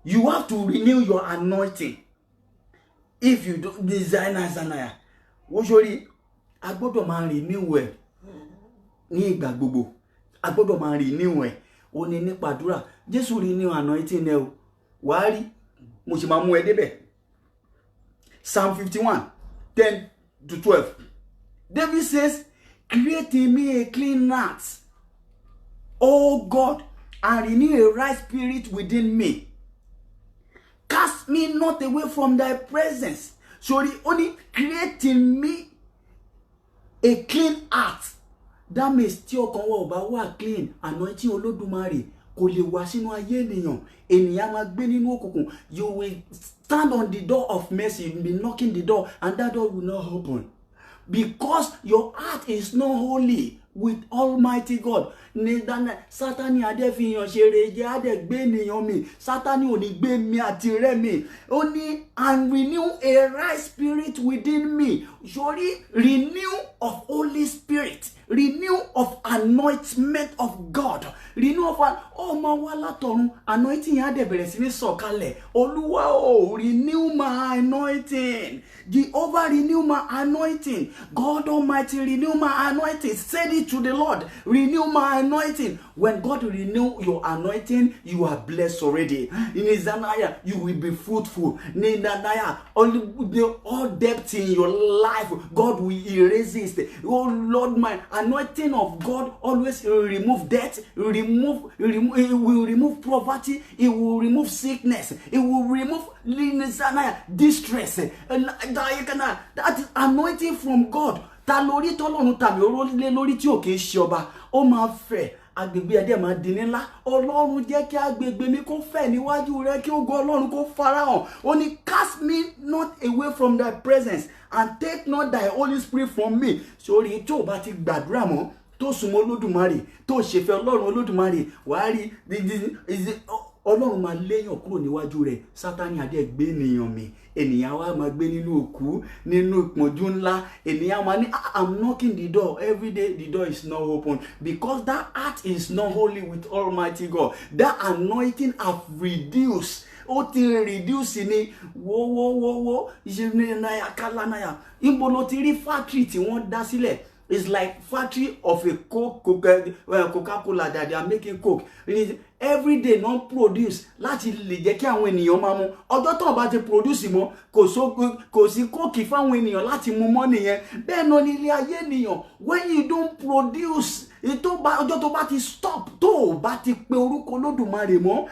Speaker 1: You have to renew your anointing. If you don't desire Zanaya, wọ́n sórí a gbọ́dọ̀ máa renew ẹ̀ ní ìgbà gbogbo. A gbọ́dọ̀ máa renew ẹ̀ ó ní nípa àdúrà. Jésù renew anointing ẹ o. Wàá rí mo sì máa mú ẹ débẹ̀. Psalm 51, 10-12. David says, create in me a clean heart, O God, and renew a right spirit within me. Cast me not away from thy presence. Sorry, only create in me a clean heart. That means tí ọkàn wa ò bá wà clean, anointing Olódùmarè kò lè wá sínú ayé ènìyàn. Ènìyàn máa gbé nínú òkùnkùn. You will stand on the door of mercy, you will be knocking the door, and that door will not open. Because your heart is not holy with Almighty God. Sátánì adé fi yàn ṣe rèé adé gbé ènìyàn mi. Sátánì ò ní gbé mi àti rẹ́ mi. Ó ní and renew a right spirit within me. Surely renew of Holy Spirit. Renew of anointment of God. Renew of ọmọ wa látọ̀run. Anointing yẹn á dẹ̀ bẹ̀rẹ̀ sí ní sọ̀kalẹ̀. Olúwa o, renew my anointing. Jehovah, renew my anointing. God Almighty, renew my anointing. Send it to the Lord. Renew my anointing. When God renew your anointing, you are blessed already. In Isaiah, you will be fruitful. In Isaiah, all depth in your life, God will erase it. Oh Lord, my anointing of God always remove death, it will remove poverty, it will remove sickness, it will remove distress. That is anointing from God. Ta lórí tọ́lọ́run tàbí orílẹ̀ lórí tí ò kìí ṣe ọba ó máa fẹ̀ agbègbè ẹ̀dẹ̀ máa di ńlá. Ọlọ́run jẹ́ kí agbègbè mi kó fẹ̀ níwájú rẹ kí ògo Ọlọ́run kó farahàn. Ó ní cast me not away from thy presence and take not thy Holy Spirit from me. Sórí tí ò bá ti gbàdúrà mọ́ tó súnmọ́ Olódùmarè tó ṣèfẹ́ Ọlọ́run Olódùmarè wàá rí Ọlọ́run máa léyàn kúrò níwájú rẹ̀. Sátánì adé gbé ènìyàn mi. Ènìyàn wa máa gbé nínú òkú nínú ìpọ́njú ńlá. Ènìyàn máa ní I'm knocking the door every day, the door is not open because that heart is not holy with Almighty God. That anointing have reduced. Ó ti reduce ni wo ìṣe náírà kálá náírà. Ibo ló ti rí factory tí wọ́n dá sílẹ̀. It's like factory of a Coca-Cola that they are making Coke. Every day non produce láti lè jẹ́ kí àwọn ènìyàn máa mu. Ọjọ́ tó bá ti produce mọ́ kò sí Coke fáwọn ènìyàn láti mu mọ́ nìyẹn. Bẹ́ẹ̀ náà ní ilé ayé ènìyàn. When you don't produce, ọjọ́ tó bá ti stop, tó bá ti pe orúkọ Olódùmarè mọ́,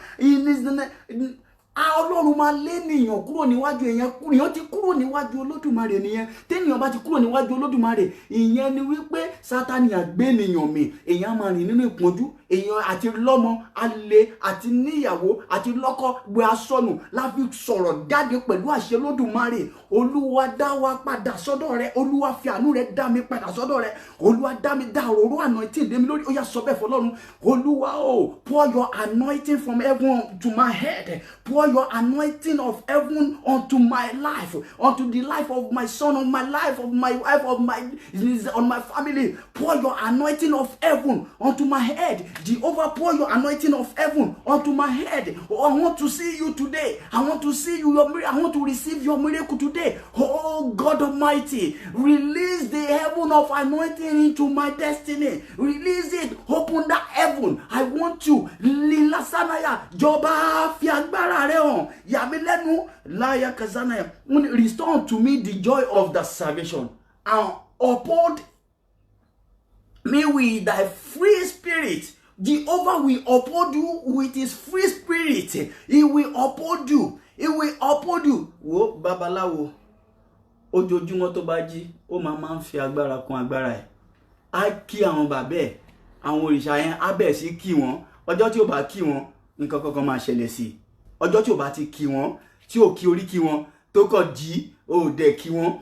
Speaker 1: Ọlọ́run máa lé ènìyàn kúrò níwájú èèyàn ti kúrò níwájú Olódùmarè nìyẹn. Téèyàn bá ti kúrò níwájú Olódùmarè, ìyẹn ni wípé Sátánì àgbé ènìyàn mi. Èèyàn máa rìn nínú ìpọ́njú. Èèyàn àti lọ́mọ, alẹ́ àti níyàwó àti lọ́kọ gbé asọnù láfi sọ̀rọ̀ jáde pẹ̀lú àṣẹ Olódùmarè. Olúwa dá wa padà sọ́dọ̀ rẹ̀. Olúwa fi àánú rẹ̀ dá mi padà sọ́dọ̀ rẹ̀. Olúwa dá mi dá òróró anointing dé mi lórí. Ó yá sọ bẹ́ẹ̀ fọ́lọ́run. Olúwa o, pour your anointing from heaven to my head. Pour your anointing of heaven onto my life, onto the life of my son, on my life, of my wife, on my family. Pour your anointing of heaven onto my head. Jehovah, pour your anointing of heaven onto my head. Oh, I want to see you today. I want to see you. I want to receive your miracle today. Oh God Almighty, release the heaven of anointing into my destiny. Release it. Open that heaven. I want you. Lila sanaya. Joba fi agbára rẹ̀ hàn. Yàmi lẹ́nu láyà kazanaya. Restore to me the joy of the salvation and uphold me with thy free spirit. Jehovah will uphold you with his free spirit. He will uphold you. He will uphold you. Wo babaláwo ojoojúmọ́ tó bá jí ó máa ń fi agbára kún agbára ẹ̀. Á kí àwọn bàbá ẹ̀, àwọn òrìṣà yẹn á bẹ̀ sí kí wọn. Ọjọ́ tí ó bá kí wọn, nǹkan kankan máa ṣẹlẹ̀ sí. Ọjọ́ tí ó bá ti kí wọn, tí ó kí orí kí wọn, tó kàn jí, ó dẹ̀ kí wọn,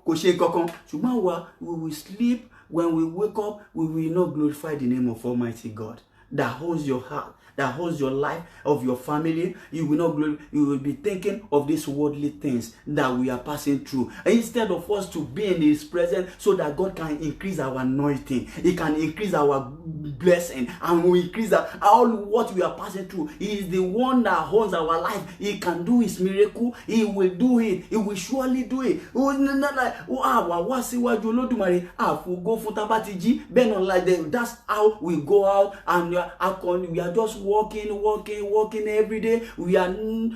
Speaker 1: kò ṣe kankan. Ṣùgbọ́n wa, we will sleep. When we wake up, we will not glorify the name of Almighty God that holds your heart, that holds your life, of your family. You will not you will be thinking of these worldly things that we are passing through. Instead of us to be in his presence so that God can increase our anointing, he can increase our blessing and will increase that. All what we are passing through. He is the one that owns our life. He can do his miracle. He will do it. He will surely do it. Not like go for tabatiji. That's how we go out and we are just walking every day. We are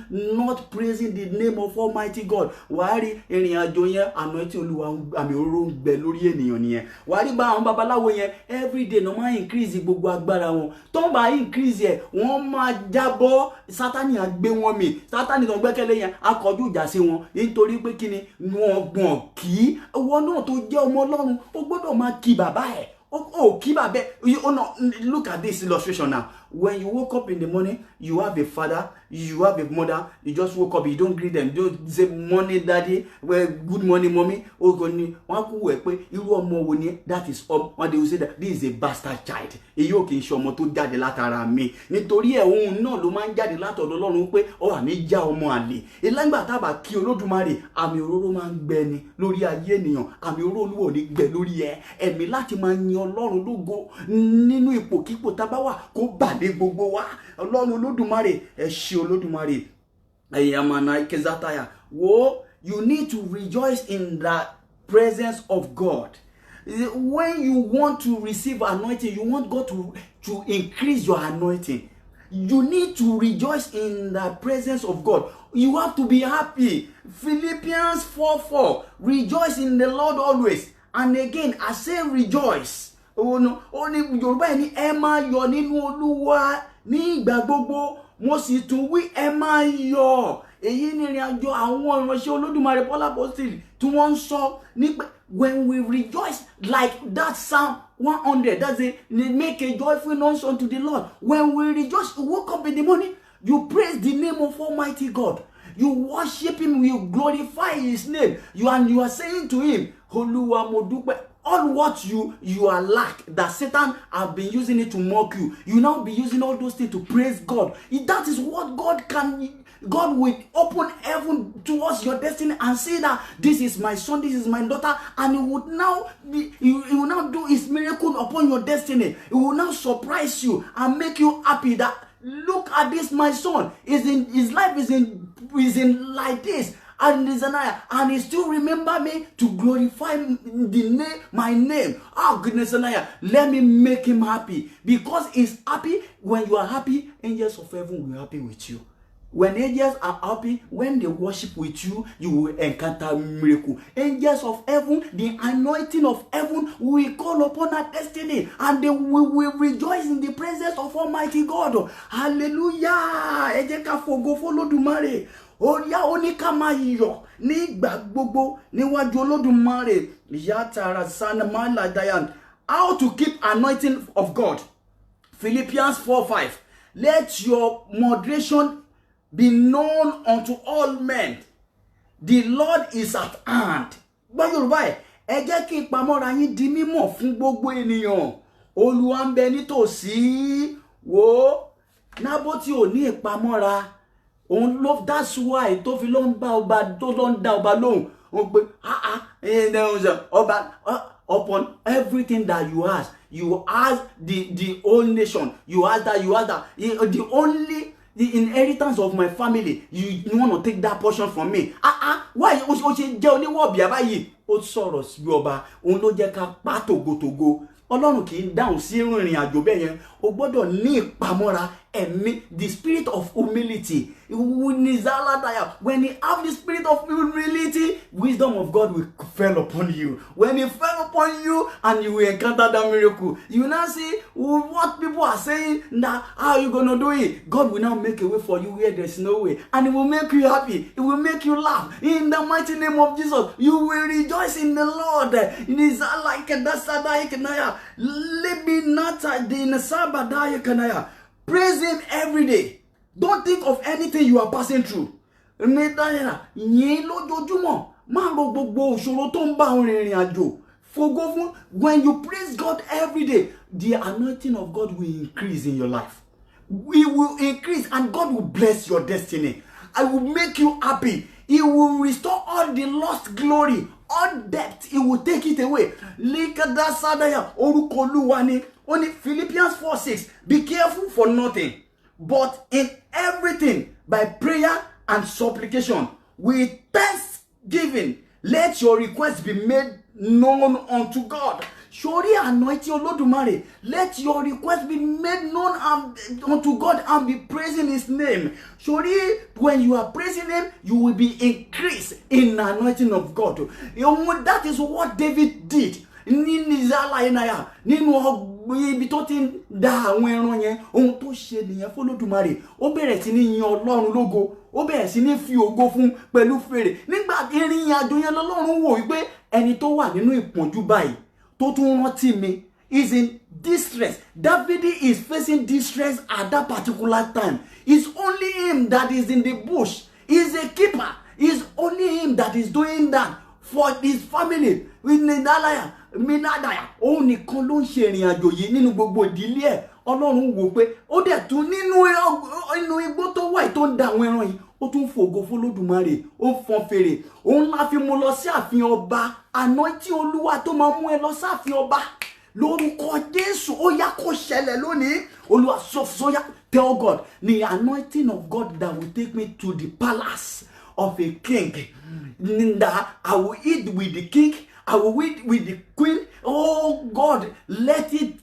Speaker 1: not praising the name of Almighty God. Wari ìrìn àjò yẹn anointing Olúwa àmì òróró ń gbẹ lórí ènìyàn nìyẹn. Wari bá àwọn babaláwo yẹn every day no ma increase gbogbo agbára wọn. Tó bá increase ẹ wọ́n máa jábọ́ Sátánì á gbé wọn mì. Sátánì tó gbẹ́kẹ̀lé yẹn á kọjú ìjà sí wọn nítorí pé kíni wọ́n gbọ́n kí ìwọ náà tó jẹ́ ọmọ Ọlọ́run ó gbọ́dọ̀ máa kí bàbá ẹ̀. Oh, Kiba, no, look at this illustration now. When you woke up in the morning, you have a father, you have a mother, you just woke up, you don't greet them, you don't say morning daddy, well, good morning mommy. That is up. When they will say that this is a bastard child. Eyo kì í ṣe ọmọ tó jáde látara mi. Nítorí ẹ̀ òun náà ló máa ń jáde látọ̀dọ̀ Ọlọ́run pé ó wà ní já ọmọ àlè. Ìlànà tá bá kí Olódùmarè, àmì òróró máa ń gbẹ ni lórí ayé ènìyàn. Àmì òróró Olúwa ò ní gbẹ lórí ẹ. Ẹ̀mí láti máa yin Ọlọ́run lógo nínú ipòkípò tá bá wà kó bà dé gbogbo wa. Ọlọ́run Olódùmarè, ẹ ṣé Olódùmarè. Ayamana Kezataya. Wo, you need to rejoice in the presence of God. When you want to receive anointing, you want God to increase your anointing. You need to rejoice in the presence of God. You have to be happy. Philippians 4:4. Rejoice in the Lord always. And again, I say rejoice. Oh no, only Yorùbá ni ẹ máa yọ̀ nínú Olúwa ní ìgbà gbogbo. Mo sì tún wí ẹ máa yọ̀. Èyí ni ìrìn àjò àwọn ìránṣẹ́ Olódùmarè Paul Apostle tí wọ́n sọ nípa when we rejoice like that Psalm 100, that's it, make a joyful noise unto the Lord. When we rejoice, you woke up in the morning, you praise the name of Almighty God. You worship him, you glorify his name. You are saying to him, Olúwa mo dúpẹ́. All what you are lack that Satan have been using it to mock you. You now be using all those things to praise God. That is what God will open heaven towards your destiny and say that this is my son, this is my daughter, and he will now do his miracle upon your destiny. He will now surprise you and make you happy that look at this, my son his life is in like this. And he still remember me to glorify my name. Oh goodness, let me make him happy. Because he's happy. When you are happy, angels of heaven will be happy with you. When angels are happy, when they worship with you, you will encounter miracle. Angels of heaven, the anointing of heaven will call upon our destiny, and they will rejoice in the presence of Almighty God. Hallelujah! Ejeka fogo Olódùmarè. Oya onika máa yọ̀ nígbà gbogbo níwájú Olódùmarè. Yatara sana mala dayan. How to keep anointing of God? Philippians 4:5. Let your moderation be known unto all men. The Lord is at hand. Gbọ́ Yorùbá ẹ jẹ́ kí ìpamọ́ra yín di mímọ̀ fún gbogbo ènìyàn. Olúwa ń bẹ nítòsí. Wo Nábótì ò ní ìpamọ́ra. That's why tó fi ló ń bá ọba tó ló ń dá ọba lóhùn. Ó pé ọba upon everything that you ask the whole nation. You ask that. The only the inheritance of my family, you want to take that portion from me? Why? O ṣe jẹ́ oníwọ̀bì àbáyé. Ó sọ̀rọ̀ sí ọba, òun ló jẹ́ ká pa tògótògó. Ọlọ́run kì í dáhùn sí ìrìn àjò bẹ́ẹ̀ yẹn. O gbọ́dọ̀ ní ìpamọ́ra ẹ̀mí, the spirit of humility. When you have the spirit of humility, wisdom of God will fall upon you. When it fell upon you and you will encounter that miracle, you now see what people are saying, that how are you going to do it? God will now make a way for you where there's no way. And it will make you happy. It will make you laugh. In the mighty name of Jesus, you will rejoice in the Lord. Praise him every day. Don't think of anything you are passing through. When you praise God every day, the anointing of God will increase in your life. It will increase, and God will bless your destiny. I will make you happy. He will restore all the lost glory, all debt. He will take it away. Only Philippians 4:6. Be careful for nothing, but in everything by prayer and supplication with thanksgiving let your requests be made known unto God. Surely anointing Olódùmarè, let your request be made known unto God and be praising his name. Surely when you are praising him, you will be increased in the anointing of God. That is what David did. Nínú ibi tó ti ń da àwọn ẹran yẹn, ohun tó ṣe nìyẹn f'Olódùmarè. Ó bẹ̀rẹ̀ sí ní yin Ọlọ́run lógo, ó bẹ̀rẹ̀ sí ní fi ògo fún pẹ̀lú fèrè. Nígbà ìrìn àjò yẹn l'Ọlọ́run wò wípé ẹni tó wà nínú ìpọ́njú báyìí tó tún rántí mi is in distress. David is facing distress at that particular time. It's only him that is in the bush. He's a keeper. It's only him that is doing that for his family. With Minadaya, òun nìkan ló ń ṣe ìrìn àjò yìí nínú gbogbo ìdílé ẹ̀. Ọlọ́run wò pé ó dẹ̀ tún nínú igbó tó wà tó ń da àwọn ẹran yìí, ó tún fògo f'Olódùmarè, ó fọn fèrè. Òun la fi mú lọ sí ààfin ọba. Anointing Olúwa tó máa mú ẹ lọ sí ààfin ọba. Lórúkọ Jésù, ó yá kó ṣẹlẹ̀ lónìí. Olúwa sọ yá, tell God, the anointing of God that will take me to the palace of a king. That I will eat with the king, I will eat with the queen. Oh God, let it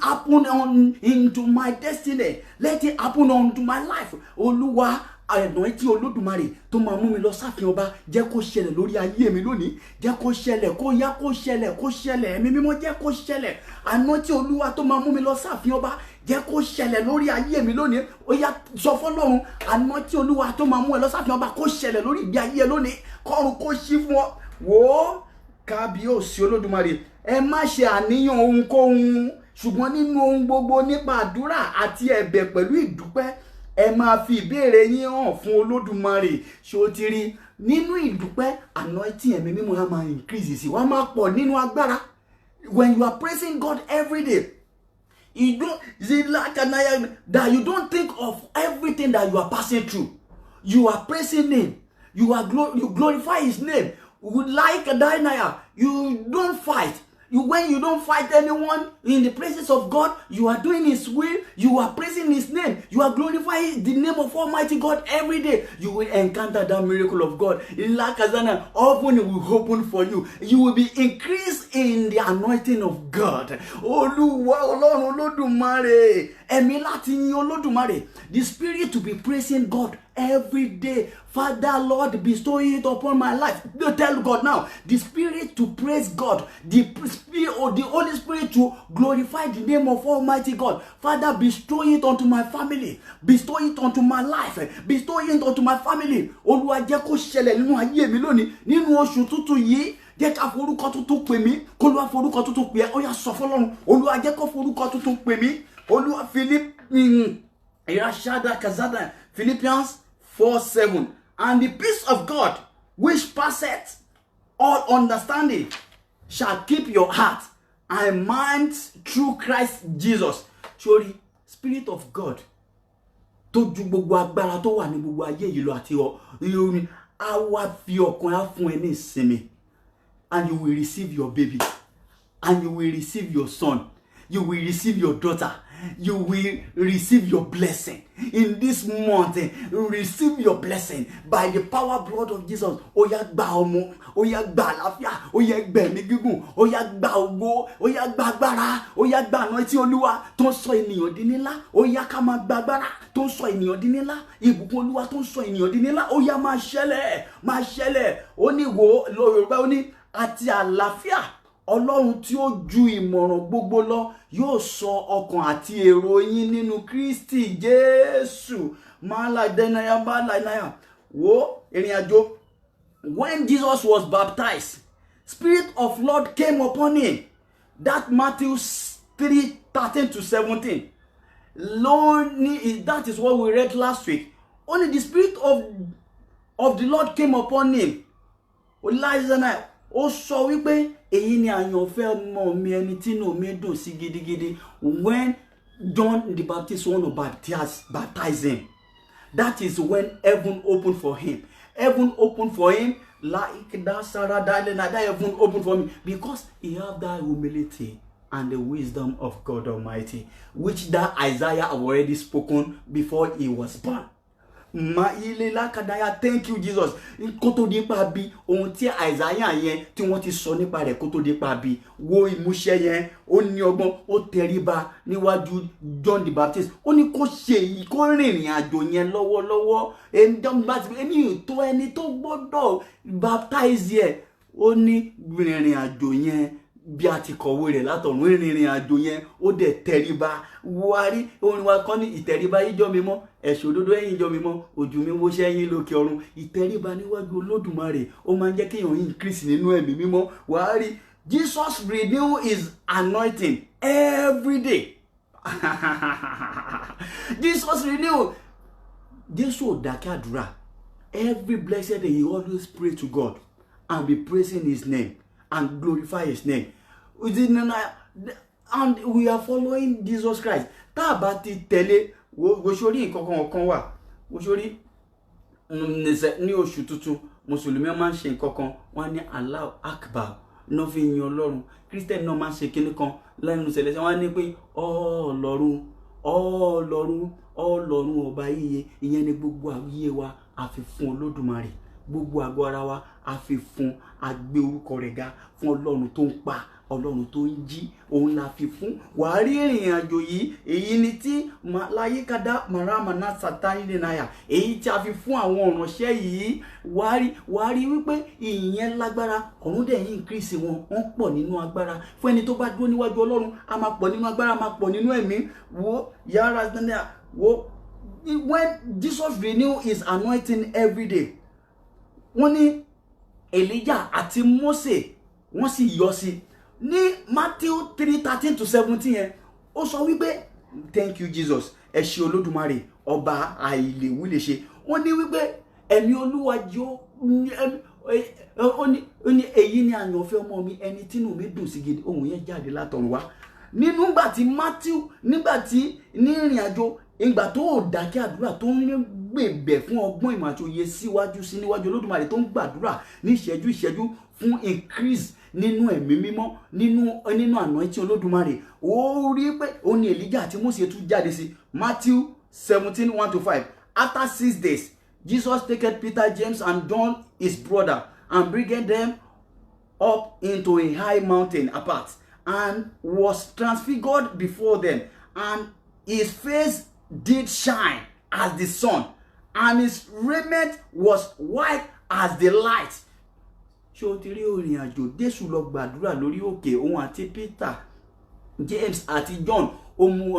Speaker 1: happen into my destiny. Let it happen onto my life. Olúwa, anointing Olódùmarè tó máa mú mi lọ sáàfin ọba, jẹ́ kó ṣẹlẹ̀ lórí ayé mi lónìí. Jẹ́ kó ṣẹlẹ̀, kó yá kó ṣẹlẹ̀, kó ṣẹlẹ̀. Ẹ̀mí mímọ́ jẹ́ kó ṣẹlẹ̀. Anointing Olúwa tó máa mú mi lọ sáàfin ọba, jẹ́ kó ṣẹlẹ̀ lórí ayé mi lónìí. Ó yá sọ f'Ọlọ́run, anointing Olúwa tó máa mú ẹ lọ sáàfin ọba, kó ṣẹlẹ̀ lórí ìgbé ayé lónìí. Kọ́run kó ṣí fún ọ. Wò, kábíyèsí Olódùmarè. Ẹ má ṣe àníyàn ohunkóhun, ṣùgbọ́n nínú ohun gbogbo nípa àdúrà àti ẹ̀bẹ̀ pẹ̀lú ìdúpẹ́, ẹ máa fi ìbéèrè yín hàn fún Olódùmarè. Ṣé o ti rí nínú ìdúpẹ́, anointing ẹ̀mí mímọ́ á máa increase sí, wá máa pọ̀ nínú agbára. When you are praising God every day, you don't that you don't think of everything that you are passing through. You are praising him. You glorify his name. Like Daniel, you don't fight. When you don't fight anyone in the presence of God, you are doing his will, you are praising his name, you are glorifying the name of Almighty God every day. You will encounter that miracle of God. Lakazana, open will open for you. You will be increased in the anointing of God. Olúwa Ọlọ́run Olódùmarè, ẹ̀mí láti yin Olódùmarè. The spirit to be praising God every day. Father, Lord, bestow it upon my life. Tell God now, the spirit to praise God, the spirit or the Holy Spirit to glorify the name of Almighty God. Father, bestow it unto my family, bestow it unto my life, bestow it unto my family. Olúwa jẹ́ kó ṣẹlẹ̀ nínú ayé mi lónìí, nínú oṣù tuntun yìí. Jẹ́ ká forúkọ tuntun pè mí, kó Olúwa forúkọ tuntun pè ẹ́. Ó yá sọ f'Ọlọ́run, Olúwa jẹ́ kó forúkọ tuntun pè mí. Olúwa Philippians 4:7. And the peace of God, which passeth all understanding, shall keep your heart and mind through Christ Jesus. Surely, Spirit of God, tó ju gbogbo agbára tó wà ní gbogbo ayé yìí lọ àti orin, á wá fi ọkàn á fún ẹ ní ìsinmi. And you will receive your baby. And you will receive your son. You will receive your daughter. You will receive your blessing. In this month, you receive your blessing by the power blood of Jesus. Ó yá gba ọmọ, ó yá gba àlàáfíà, ó yá gba ẹ̀mí gígùn, ó yá gba ògo, ó yá gba agbára, ó yá gba anointing Olúwa tó ń sọ ènìyàn di ńlá. Ó yá ká máa gba agbára tó ń sọ ènìyàn di ńlá. Ìbùkún Olúwa tó ń sọ ènìyàn di ńlá. Ó yá máa ṣẹlẹ̀, máa ṣẹlẹ̀. Ó ní wo Yorùbá, ó ní àti àlàáfíà Ọlọ́run tí ó ju ìmọ̀ràn gbogbo lọ yóò sọ ọkàn àti èrò yín nínú Kristi Jésù. Wo ìrìn àjò. When Jesus was baptized, Spirit of Lord came upon him. That Matthew 3:13-17. That is what we read last week. Only the Spirit of the Lord came upon him. Ó sọ wípé èyí ni àyànfẹ́ ọmọ mi, ẹni tí inú mi dùn sí gidigidi. When John the Baptist wanted to baptize him, that is when heaven opened for him. Heaven opened for him like that Sarah died, and that heaven opened for him because he had that humility. and the wisdom of God Almighty, which that Isaiah have already spoken before he was born. Thank you, Jesus. Kó tó di pa bí ohun tí Isaiah yẹn tí wọ́n ti sọ nípa rẹ̀ kó tó di pa bí wo ìmúṣẹ yẹn ó ní ọgbọ́n ó tẹríba níwájú John the Baptist ó ní kó ṣe èyí kó rìnrìn àjò yẹn lọ́wọ́lọ́wọ́ èmi tó ẹni tó gbọ́dọ̀ baptize yẹ ó ní rìnrìn àjò yẹn bí a ti kọ̀wé rẹ̀ látọ̀run rìnrìn àjò yẹn ó dẹ̀ tẹríba wárí orin wa kan ní ìtẹríba yíjọ́ mi mọ́ ẹ̀ṣọ́ òdodo ẹ̀yìn jọ mi mọ́ ojú mi wo sẹ́yìn lókè ọ̀run ìtẹríba níwájú Olódùmarè ó máa ń jẹ́ kéèyàn increase nínú ẹ̀mí mímọ́ wárí Jesus renew his anointing every day. Jesus renew. Jésù ò dákẹ́ àdúrà. Every blessed day he always pray to God and be praising his name and glorify his name. And we are following Jesus Christ. Tá a bá ti tẹ̀lé wo sórí nǹkan kan wà. Wo sórí ní oṣù tuntun Mùsùlùmí máa ń ṣe nǹkan kan wọ́n ní Allahu Akbar náà fi yin Ọlọ́run. Christian náà máa ń ṣe kíní kan lẹ́nu sẹ̀lẹ̀sẹ̀ wọ́n á ní pé Ọlọ́run ọba yíyẹ ìyẹn ni gbogbo ayé wa a fi fún Olódùmarè gbogbo àgọ́ ara wa a fi fún agbé orúkọ rẹ̀ ga fún Ọlọ́run tó ń pa Ọlọ́run tó ń jí òun la fi fún wàá rí ìrìn àjò yìí èyí ni tí láyékádá maramana satani denaya èyí tí a fi fún àwọn ìránṣẹ́ yìí wàá rí wípé ìyẹn lágbára ọ̀run dẹ̀ yín increase wọn pọ̀ nínú agbára fún ẹni tó bá dúró níwájú Ọlọ́run a máa pọ̀ nínú agbára a máa pọ̀ nínú ẹ̀mí wo yàrá wo when Jesus renew his anointing every day wọ́n ní Elijah àti Mose wọ́n sì yọ sí ní Matthew 3:13-17 yẹn ó sọ wípé thank you Jesus ẹ ṣé Olódùmarè ọba àìlèwí lè ṣe wọ́n ní wípé ẹ̀mí Olúwa jọ ó ní èyí ni àyànfẹ́ ọmọ mi ẹni tínú mi dùn sí gidi ohun yẹn jáde látọ̀run wá nínú ìgbà tí Matthew nígbà tí ní ìrìn àjò ìgbà tó ò dákẹ́ àdúrà tó ń gbèbẹ̀ fún ọgbọ́n ìmọ̀ àti òye síwájú sí níwájú Olódùmarè tó ń gbàdúrà ní ìṣẹ́jú fún increase nínú ẹ̀mí mímọ́ nínú anointing Olódùmarè ó rí pé ó ní Elijah àti Mose tún jáde sí Matthew 17:1-5 after 6 days Jesus taketh Peter, James and John his brother and bringeth them up into a high mountain apart and was transfigured before them and his face did shine as the sun and his raiment was white as the light. Ṣé o ti rí ìrìn àjò Jésù lọ gbàdúrà lórí òkè òun àti Peter, James àti John ó mú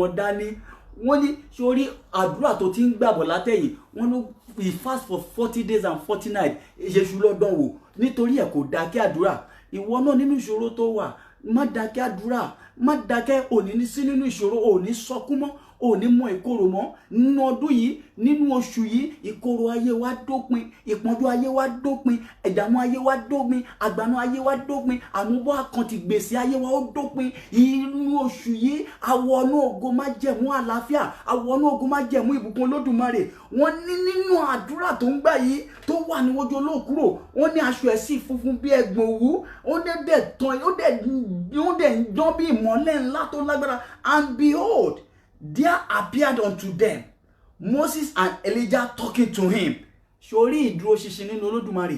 Speaker 1: wọn dání wọ́n ní ṣé o rí àdúrà tó ti ń gbàbọ̀ látẹ̀yìn wọ́n ló he fast for 40 days and 40 nights Jésù lọ́dọ̀ wò nítorí ẹ̀ kò dákẹ́ àdúrà ìwọ náà nínú ìṣòro tó wà má dákẹ́ àdúrà má dákẹ́ òní sí nínú ìṣòro òní sọkún mọ́ òní mọ ìkorò mọ́ nínú ọdún yìí nínú oṣù yìí ìkorò ayé wa dópin ìpọ́njú ayé wa dópin ẹ̀dààmú ayé wa dópin àgbànú ayé wa dópin àmúbọ̀ àkàntì gbèsè ayé wa ó dópin inú oṣù yìí àwọnú ògo májẹ̀mú àlàáfíà àwọnú ògo májẹ̀mú ìbùkún Olódùmarè wọ́n ní nínú àdúrà tó ń gbà yìí tó wà níwájú olóòkúrò wọ́n ní aṣọ ẹ̀ sì funfun bí ẹ̀gbọ̀n òwú ó dẹ̀ ń dán bí ìmọ́lẹ̀ ńlá tó lágbára and behold there appeared unto them Moses and Elijah talking to him. Sórí ìdúró ṣinṣin nínú Olódùmarè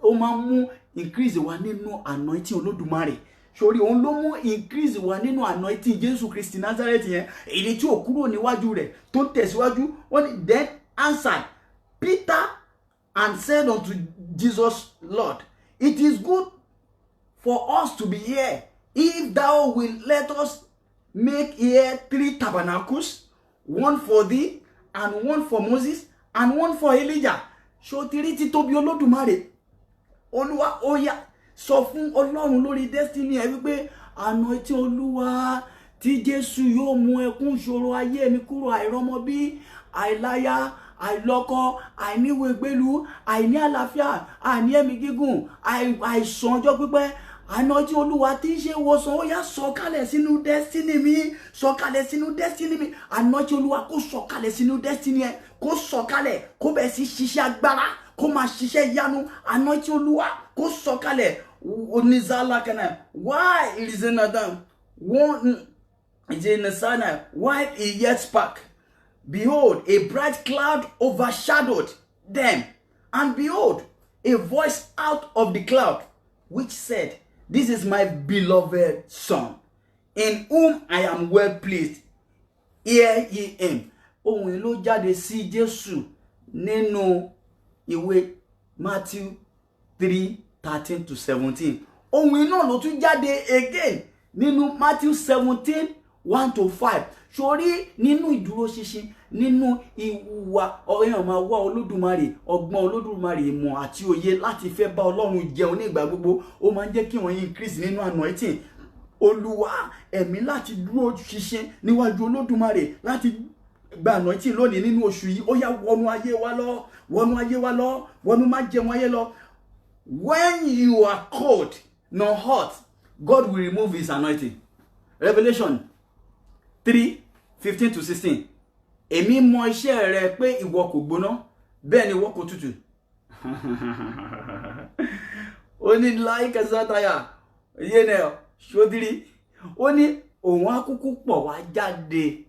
Speaker 1: ó máa ń mú increase wá nínú anointing Olódùmarè sórí òun ló mú increase wá nínú anointing Jésù Kristi Nazareth yẹn èyí tí ò kúrò níwájú rẹ̀ tó tẹ̀síwájú wọ́n ní then answered Peter and said unto Jesus, Lord, it is good for us to be here. If thou wilt let us make here 3 tabernacles, one for thee, and one for Moses, and one for Elijah. Ṣó ti rí títóbi Olódùmarè. Olúwa ó yá sọ fún Ọlọ́run lórí destiny ẹ wípé anointing Olúwa tí Jésù yóò mú ẹkún ìṣòro ayé mi kúrò àìrọ́mọbí, àìláyà, àìlọ́kọ, àìníwègbélú, àìní àlàáfíà, àìní ẹ̀mí gígùn, àìsàn ọjọ́ pípẹ́. Anointing Olúwa tí ń ṣe ìwòsàn ó yá sọ̀kalẹ̀ sínú destiny mi, sọ̀kalẹ̀ sínú destiny mi. Anointing Olúwa kó sọ̀kalẹ̀ sínú destiny ẹ, kó sọ̀kalẹ̀, kó bẹ̀ sí ṣiṣẹ́ agbára, kó máa ṣiṣẹ́ ìyanu. Anointing Olúwa kó sọ̀kalẹ̀. Onizala kana. Why is it not done? one is in the Sinai, while he yet spake, behold, a bright cloud overshadowed them, and behold, a voice out of the cloud, which said, This is my beloved Son, in whom I am well pleased. Hear ye him. Ohun ló jáde sí Jésù nínú ìwé Matthew 3:13-17. Ohun náà ló tún jáde again nínú Matthew 17:1-5. Sórí nínú ìdúróṣinṣin, nínú ìwà ọ̀yàn máa wá Olódùmarè, ọgbọ́n Olódùmarè, ìmọ̀ àti òye láti fẹ́ bá Ọlọ́run jẹun nígbà gbogbo, ó máa ń jẹ́ kí wọ́n increase nínú anointing. Olúwa, ẹ̀mí láti dúró ṣinṣin níwájú Olódùmarè, láti gba anointing lónìí nínú oṣù yìí, ó yá wọnú ayé wa lọ, wọnú ayé wa lọ, wọnú má jẹun ayé lọ. When you are cold, not hot, God will remove his anointing. Revelation 3:15-16. Èmi mọ iṣẹ́ rẹ pé ìwọ kò gbóná, bẹ́ẹ̀ ni ìwọ kò tútù. Ó ní láìka sátayà, yénẹ̀ ṣódìrí. Ó ní òun akúkú pọ̀ wá jáde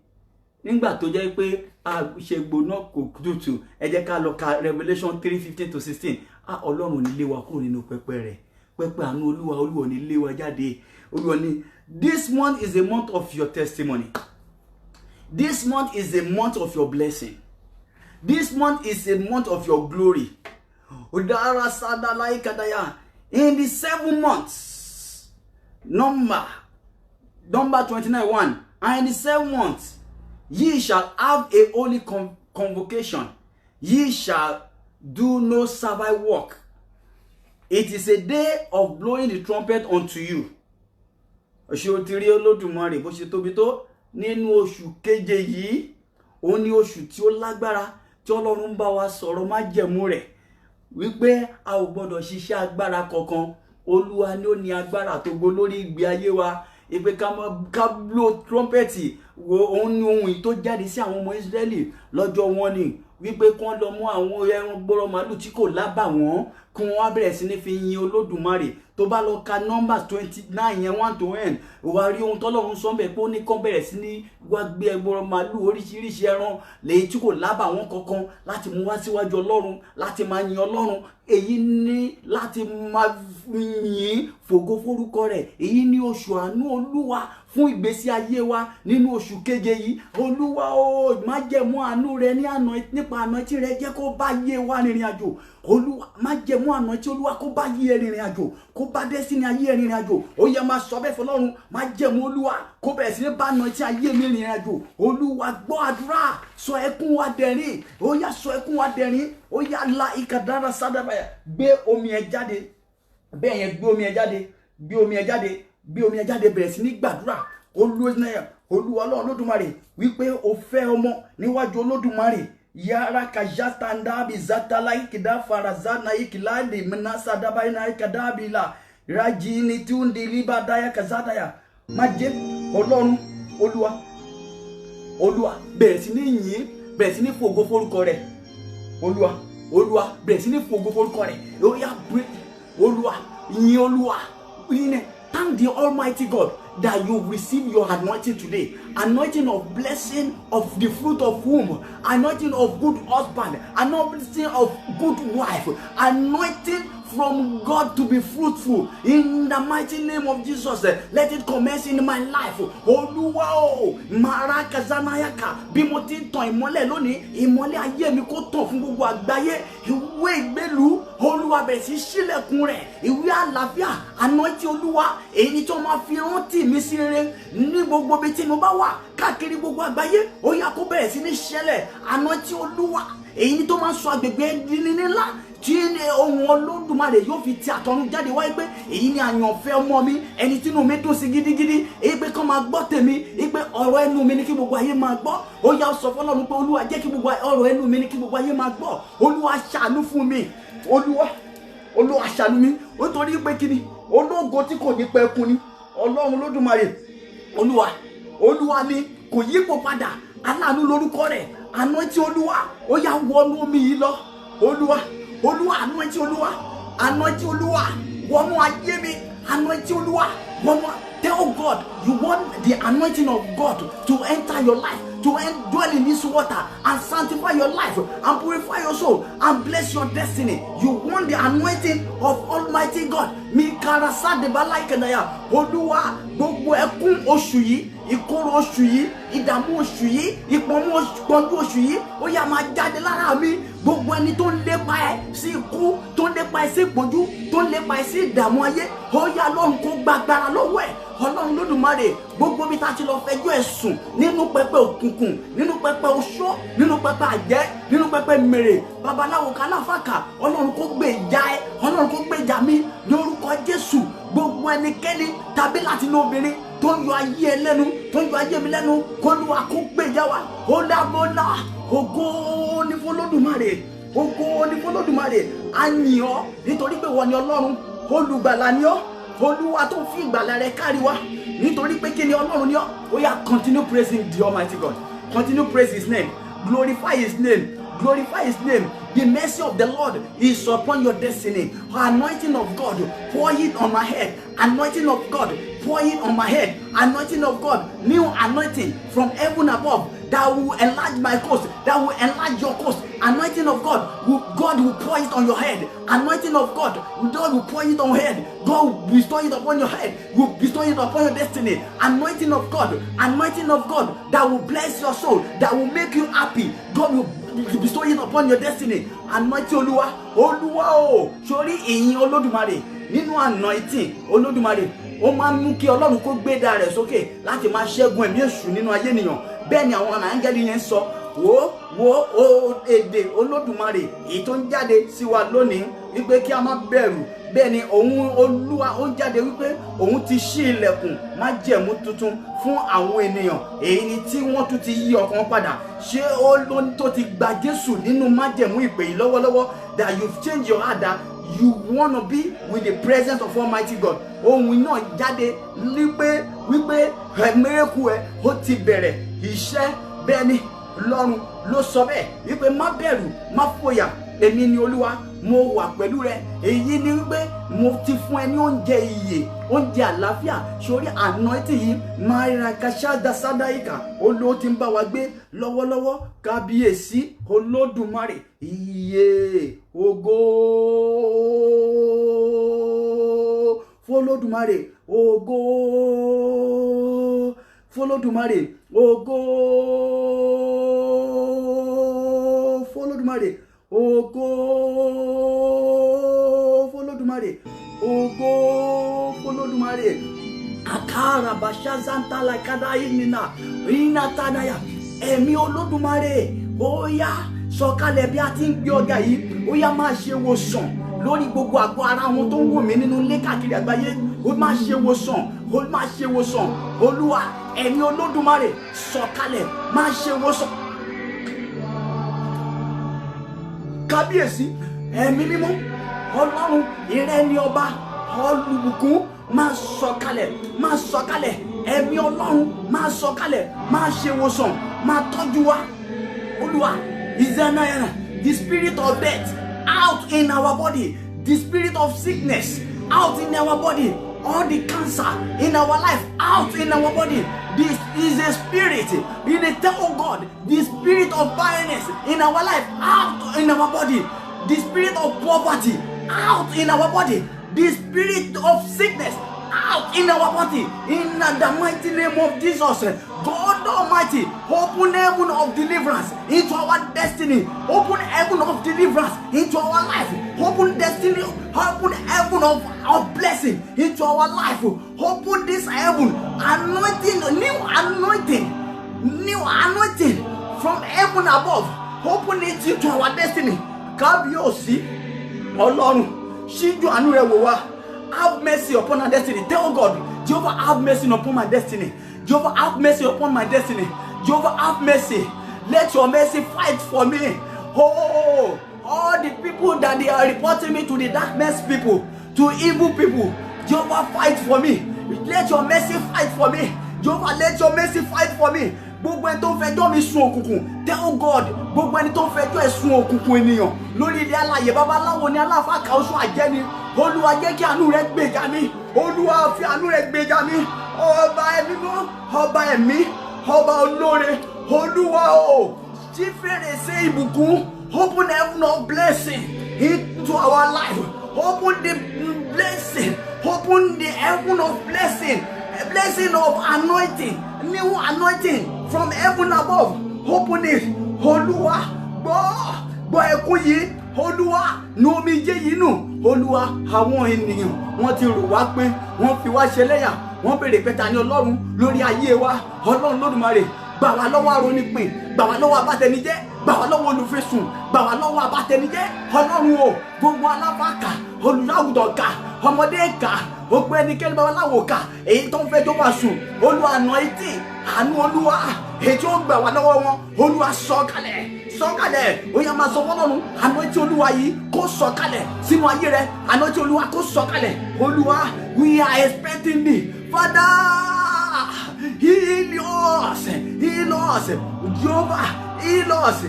Speaker 1: nígbà tó jẹ́ pé a ṣe gbóná kò tútù. Ẹ jẹ́ ká lọ ka Revelation 3:15-16. Ọlọ́run ò ní lé wa kúrò nínú pẹpẹ rẹ̀. Pẹpẹ àánú Olúwa, Olúwa ò ní lé wa jáde. Olúwa ní, this month is a month of your testimony. This month is a month of your blessing. This month is a month of your glory. In the 7 months, number 29:1, and in the 7 months, ye shall have a holy convocation. Ye shall do no servile work. It is a day of blowing the trumpet unto you. Ṣé o ti rí Olódùmarè bó ṣe tóbi tó nínú oṣù keje yìí? Ó ní oṣù tí ó lágbára tí Ọlọ́run bá wa sọ̀rọ̀ májẹ̀mú rẹ̀ wípé a ò gbọ́dọ̀ ṣiṣẹ́ agbára kankan. Olúwa ni ó ní agbára tó gbó lórí ìgbé ayé wa. Ìpè ká blow trumpet wo òun ní ohun tó jáde sí àwọn ọmọ Ísírẹ́lì lọ́jọ́ wọn ni wípé kán lọ mú àwọn ẹran gbọ́rọ̀ màálù tí kò lábàwọ́n kí wọ́n wá bẹ̀rẹ̀ sí ní fi yin Olódùmarè. Tó bá lọ ka Numbers 29 yẹn 1-10, wá rí ohun tọ́lọ́run sọ bẹ́ẹ̀ pé ó ní kán bẹ̀rẹ̀ sí ní wá gbé ẹgbọ́rọ̀ màálù oríṣiríṣi ẹran lèyí tí kò lábàwọ́n kankan láti mú wá síwájú Ọlọ́run, láti máa yin Ọlọ́run. Èyí ní láti máa yin fògo forúkọ rẹ̀. Èyí ní oṣù àánú Olúwa fún ìgbésí ayé wa nínú oṣù keje yìí. Olúwa ó májẹ̀mú àánú rẹ nípa anointing rẹ jẹ́ kó bá yé wa rìnrìn àjò. Olúwa májẹ̀mú anointing Olúwa kó bá yé rìnrìn àjò, kó bá destiny ayé rìnrìn àjò. Ó yẹ máa sọ bẹ́ẹ̀ fọ́lọ́run, májẹ̀mú Olúwa kó bẹ̀rẹ̀ sí ní bá anointing ayé mi rìnrìn àjò. Olúwa gbọ́ àdúrà, sọ ẹkún wa dẹ̀rín. Ó yá sọ ẹkún wa dẹ̀rín. Ó yá la ìkàdára sádàbàyà, gbé omi ẹ jáde. Bẹ́ẹ̀ yẹn gbé omi ẹ jáde, gbé omi ẹ jáde, gbé omi ẹ jáde, bẹ̀rẹ̀ sí ní gbàdúrà. Olúwa Ọlọ́run Olódùmarè wípé o fẹ́ ọmọ níwájú Olódùmarè. Yara kajatanda bizatala ikida farazana ikilade menasa dabaina ikadabila rajini tundi libadaya kazadaya. Májẹ̀ Ọlọ́run Olúwa bẹ̀rẹ̀ sí ní yìn, bẹ̀rẹ̀ sí ní fògo forúkọ rẹ̀. Olúwa bẹ̀rẹ̀ sí ní fògo forúkọ rẹ̀. Ó yá Olúwa yìn Olúwa. Thank the Almighty God that you receive your anointing today. Anointing of blessing of the fruit of womb. Anointing of good husband. Anointing of good wife. Anointing from God to be fruitful. In the mighty name of Jesus, let it commence in my life. Olúwa o, Maraka Zanayaka, bí mo ti tàn ìmọ́lẹ̀ lónìí, ìmọ́lẹ̀ ayé mi kó tàn fún gbogbo àgbáyé. Ìwé ìgbélú, Olúwa bẹ̀rẹ̀ sí ṣílẹ̀kùn rẹ̀. Ìwé àlàáfíà, anointing Olúwa, èyí tó máa fi rántí mi sí rere ní gbogbo ibi tí mo bá wà káàkiri gbogbo àgbáyé. Ó yá kó bẹ̀rẹ̀ sí ní ṣẹlẹ̀. Anointing Olúwa, èyí tó máa sọ agbègbè di ńlá. Tí ohun Olódùmarè yóò fi ti àtọ̀run jáde wáyé pé èyí ni àyànfẹ́ ọmọ mi, ẹni tí inú mi dùn sí gidigidi. Èyí pé kán máa gbọ́ tèmi, èyí pé ọ̀rọ̀ ẹnu mi ni kí gbogbo ayé máa gbọ́. Ó yá sọ fọ́lọ́run pé Olúwa jẹ́ kí gbogbo ọ̀rọ̀ ẹnu mi ni kí gbogbo ayé máa gbọ́. Olúwa ṣàánú fún mi. Olúwa ṣàánú mi. Ó torí pé kí ni ológo tí kò ní pẹ̀kun ni Ọlọ́run Olódùmarè. Olúwa ni kò yípo padà. Aláàánú lórúkọ rẹ̀. Anointing Olúwa, ó yá wọnú omi yìí lọ. Olúwa anointing Olúwa wọnú ayé mi. Anointing Olúwa Tell God you want the anointing of God to enter your life, to dwell in this water and sanctify your life and purify your soul and bless your destiny. You want the anointing of Almighty God. Mikarasa de balaikenaya. Olúwa, gbogbo ẹkún oṣù yìí, ìkorò oṣù yìí, ìdààmú oṣù yìí, ìpọ́njú oṣù yìí, ó yá máa jáde lára mi. Gbogbo ẹni tó ń lépa ẹ sí ikú, tó ń lépa ẹ sí ìpọ́njú, tó ń lépa ẹ sí ìdààmú ayé, ó yá Ọlọ́run kó gbàgbára lọ́wọ́ ẹ̀. Ọlọ́run Olódùmarè, gbogbo bí ta ti lọ fẹjọ́ ẹ̀ sùn nínú pẹpẹ òkùnkùn, nínú pẹpẹ oṣó, nínú pẹpẹ àjẹ́, nínú pẹpẹ mèrè, babaláwo káláfàkà, Ọlọ́run kó gbèjà ẹ, Ọlọ́run kó gbèjà mi lórúkọ Jésù. Gbogbo ẹnikẹ́ni tàbí láti inú obìnrin tó ń yọ ayé ẹ lẹ́nu, tó ń yọ ayé mi lẹ́nu, k'Olúwa kó gbèjà wa. Ó dábọ́lá, ògo ni fún Olódùmarè, ògo ni fún Olódùmarè. A yìn ọ́ nítorí pé wọ́n ni Ọlọ́run, olùgbàlà ni ọ́, Olúwa tó fi ìgbàlà rẹ̀ kárí wa, nítorí pé kí ni Ọlọ́run ni ọ́. Ó yá, continue praising the Almighty God, continue praise His name, glorify His name, glorify His name. The mercy of the Lord is upon your destiny. Anointing of God, pour it on my head. Anointing of God, pour it on my head. Anointing of God, new anointing from heaven above that will enlarge my coast, that will enlarge your coast. Anointing of God will pour it on your head. Anointing of God will pour it on your head. God will bestow it upon your head, will bestow it upon your destiny. Anointing of God that will bless your soul, that will make you happy. God will bestow it upon your destiny. Anointing Olúwa, Olúwa o, sórí ìyìn Olódùmarè, nínú anointing Olódùmarè, ó máa ń mú kí Ọlọ́run kó gbé dá rẹ̀ sókè láti máa ṣẹ́gun ẹ̀mí èṣù nínú ayé ènìyàn. Bẹ́ẹ̀ ni àwọn áńgẹ́lì yẹn sọ, wo èdè Olódùmarè èyí tó ń jáde sí wa lónìí wípé kí a má bẹ̀rù. Bẹ́ẹ̀ ni òun Olúwa ó jáde wípé òun ti ṣí ilẹ̀kùn májẹ̀mú tuntun fún àwọn ènìyàn, èyí ni tí wọ́n tún ti yí ọkàn padà. Ṣé ó lóní tó ti gba Jésù nínú májẹ̀mú ìpè yìí lọ́wọ́lọ́wọ́, that you've changed your heart, that you want to be with the presence of Almighty God. Ohun náà jáde wípé ẹ̀mẹ́rẹ́kù ẹ̀ ó ti bẹ̀rẹ̀ iṣẹ́. Bẹ́ẹ̀ ni Ọlọ́run ló sọ bẹ́ẹ̀ wípé má bẹ̀rù, má fòyà, èmi ni Olúwa, mo wà pẹ̀lú rẹ. Èyí ni wípé mo ti fún ẹ ní oúnjẹ ìyè, oúnjẹ àlàáfíà. Sórí anointing yìí, Maria Kashada Sadaika, Olúwa ti ń bá wa gbé lọ́wọ́lọ́wọ́. Kábíyèsí Olódùmarè, ìyè ògo f'Olódùmarè, ògo f'Olódùmarè, ògo f'Olódùmarè, ògo f'Olódùmarè, ògo f'Olódùmarè. Akara bashazanta la kada inina tanaya. Ẹ̀mí Olódùmarè, ó yá sọ̀kalẹ̀ bí a ti ń gbé ọ̀gá yìí. Ó yá máa ṣe wòsàn lórí gbogbo àgọ́ ara wọn tó ń wò mí nínú ilé káàkiri àgbáyé. Ó máa ṣe wòsàn, ó máa ṣe wòsàn. Olúwa, ẹ̀mí Olódùmarè, sọ̀kalẹ̀ máa ṣe wòsàn. Kábíyèsí, ẹ̀mí mímọ́, Ọlọ́run ìrẹ ni ọba, olùbùkún, máa sọ̀kalẹ̀, máa sọ̀kalẹ̀. Ẹ̀mí Ọlọ́run máa sọ̀kalẹ̀, máa ṣe wòsàn, máa tọ́jú wa. Olúwa, the spirit of death out in our body, the spirit of sickness out in our body, all the cancer in our life out in our body. This is a spirit. In the tell God, the spirit of barrenness in our life out in our body, the spirit of poverty out in our body, the spirit of sickness out in our body. In the mighty name of Jesus, God Almighty, open heaven of deliverance into our destiny. Open heaven of deliverance into our life. Open destiny, open heaven of blessing into our life. Open this heaven, anointing, new anointing from heaven above. Open it into our destiny. Kábíyèsí Ọlọ́run, ṣíjú àánú rẹ̀ wò wá. Have mercy upon our destiny. Tell God, Jehovah, have mercy upon my destiny. Jehovah, have mercy upon my destiny. Jehovah, have mercy. Let your mercy fight for me. Oh, all the people that they are reporting me to the darkness people, to evil people, Jehovah, fight for me. Let your mercy fight for me. Jehovah, let your mercy fight for me. Gbogbo ẹni tó ń fẹjọ́ mi sùn òkùnkùn, tell God, gbogbo ẹni tó ń fẹjọ́ ẹ̀ sùn òkùnkùn ènìyàn lórí ilé alààyè, babaláwo ni, aláfàkà, oṣù àjẹ́ ni. Olúwa, jẹ́ kí àánú rẹ gbèjà mi. Olúwa, fi àánú rẹ gbèjà mi. ọba ẹ̀mí mọ́, ọba ẹ̀mí, ọba olóore, Olúwa o, tí fèrèsé ìbùkún, open heaven of blessing into our life, open the blessing, open the heaven of blessing, a blessing of anointing, new anointing from heaven above, open it. Olúwa gbọ́ ẹkún yìí, Olúwa nu omijé yìí nù. Olúwa àwọn ènìyàn wọ́n ti rò wá pé wọ́n fi wá ṣẹlẹ́yà, wọ́n béèrè pé ta ni Ọlọ́run lórí ayé wa. Ọlọ́run Olódùmarè gbà wá lọ́wọ́ arónípin, gbà wá lọ́wọ́ abátẹnijẹ́, gbà wá lọ́wọ́ olùfisùn, gbà wá lọ́wọ́ abátẹnijẹ́. Ọlọ́run o, gbogbo alábàákà, olùdágùdọ̀ ká, ọmọdé ká, gbogbo ẹnikẹ́ni babaláwo ká, èyí tó ń fẹ́ jó wá sùn, Olúwa àná etí, àánú Olúwa èyí tí ó gbà wá lọ́wọ́ wọn, Olúwa sọ̀kalẹ̀, ó yá máa sọ fọ́lọ́run, àná etí Olúwa yìí kó sọ̀kalẹ̀ sínú ayé rẹ, àná etí Olúwa kó sọ̀kalẹ̀. Olúwa, we are expecting thee, Father, heal us, Jehovah, heal us,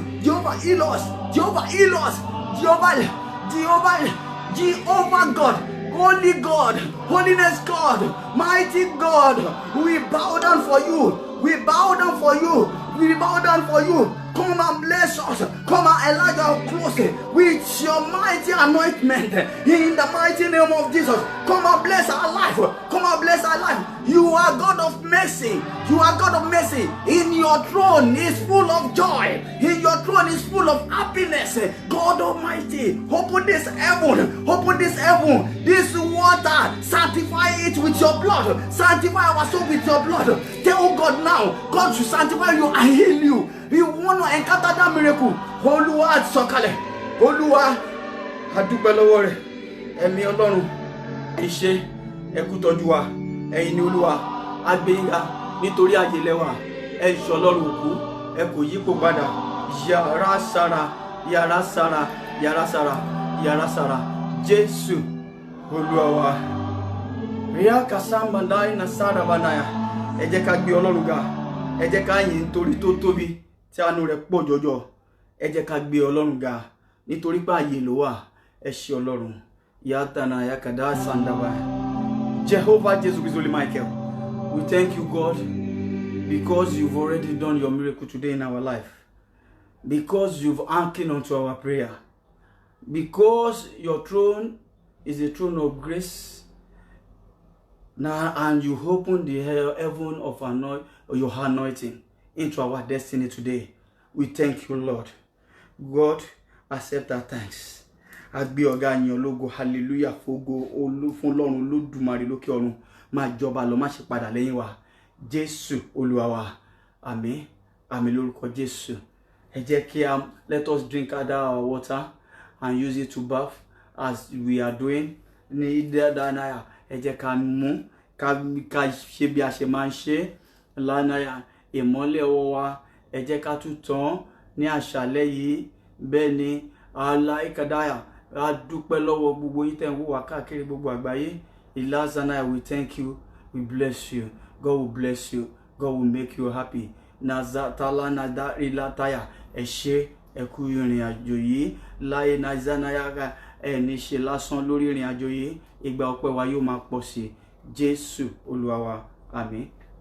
Speaker 1: Jehovah God, Holy God, Holiness God, Mighty God, we bow down for you. Come and bless us. Come and enlarge our closet with your mighty anointment in the mighty name of Jesus. Come and bless our life. You are God of mercy. In your throne is full of joy. In your throne is full of happiness. God Almighty, open this heaven. This water, sanctify it with your blood. Sanctify our soul with your blood. Tell God now, God should sanctify you and heal you. You want to encounter that miracle. Olúwa sọ̀kalẹ̀. Olúwa adúpẹ́ lọ́wọ́ rẹ̀. Ẹ̀mí Ọlọ́run iṣẹ́ ẹkú tọ́jú wa. Ẹ̀yin ni Olúwa agbéyìnga nítorí ayé lẹ́wà. Ẹ ṣọ́ Ọlọ́run òkú. Ẹ kò yípo padà. Yàrá sára. Jésù Olúwa wa. Ríà kàsámbà láì na sára banaya. Ẹ jẹ́ ká gbé Ọlọ́run ga. Ẹ jẹ́ ká yìn nítorí tó tóbi, tí àánú rẹ̀ pọ̀ jọjọ. Ẹ jẹ́ ká gbé Ọlọ́run ga nítorí pé ààyè ló wà. Ẹ ṣé Ọlọ́run. Yatana yakada sandaba. Jehovah Jesus Holy Michael, we thank you, God, because you've already done your miracle today in our life, because you've hearkened unto our prayer, because your throne is a throne of grace now, and you open the heaven of your anointing into our destiny today. We thank you, Lord. God, accept our thanks. Agbe ọ̀gá yín ológo, hallelujah, fògo fún Ọlọ́run Olódùmarè lókè ọ̀run, máa jọba lọ, má ṣe padà lẹ́yìn wa. Jésù Olúwa wa. Àmín lórúkọ Jésù. Ẹ jẹ́ kí let us drink our water and use it to bath as we are doing. Ní dáadáa ẹ jẹ́ ká mú ká ṣe bí a ṣe máa ń ṣe lánàá ìmọ́lẹ̀ ọwọ́ wa. Ẹ jẹ́ ká tún tàn ní àṣálẹ́ yìí. Bẹ́ẹ̀ ni aláìkàdáyà a dúpẹ́ lọ́wọ́ gbogbo yín tẹ́ ń wò wá káàkiri gbogbo àgbáyé. Ilazana, we thank you, we bless you. God will bless you, God will make you happy. Nazatala nada ilataya, ẹ ṣé ẹ kú ìrìn àjò yìí. Láyé nazanaya ẹ ní ṣe lásán lórí ìrìn àjò yìí. Ìgbà ọpẹ́ wa yóò máa pọ̀ sí. Jésù Olúwa wa.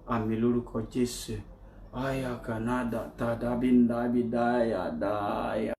Speaker 1: Àmín lórúkọ Jésù. Aya kanada tadabinda bidaya daya.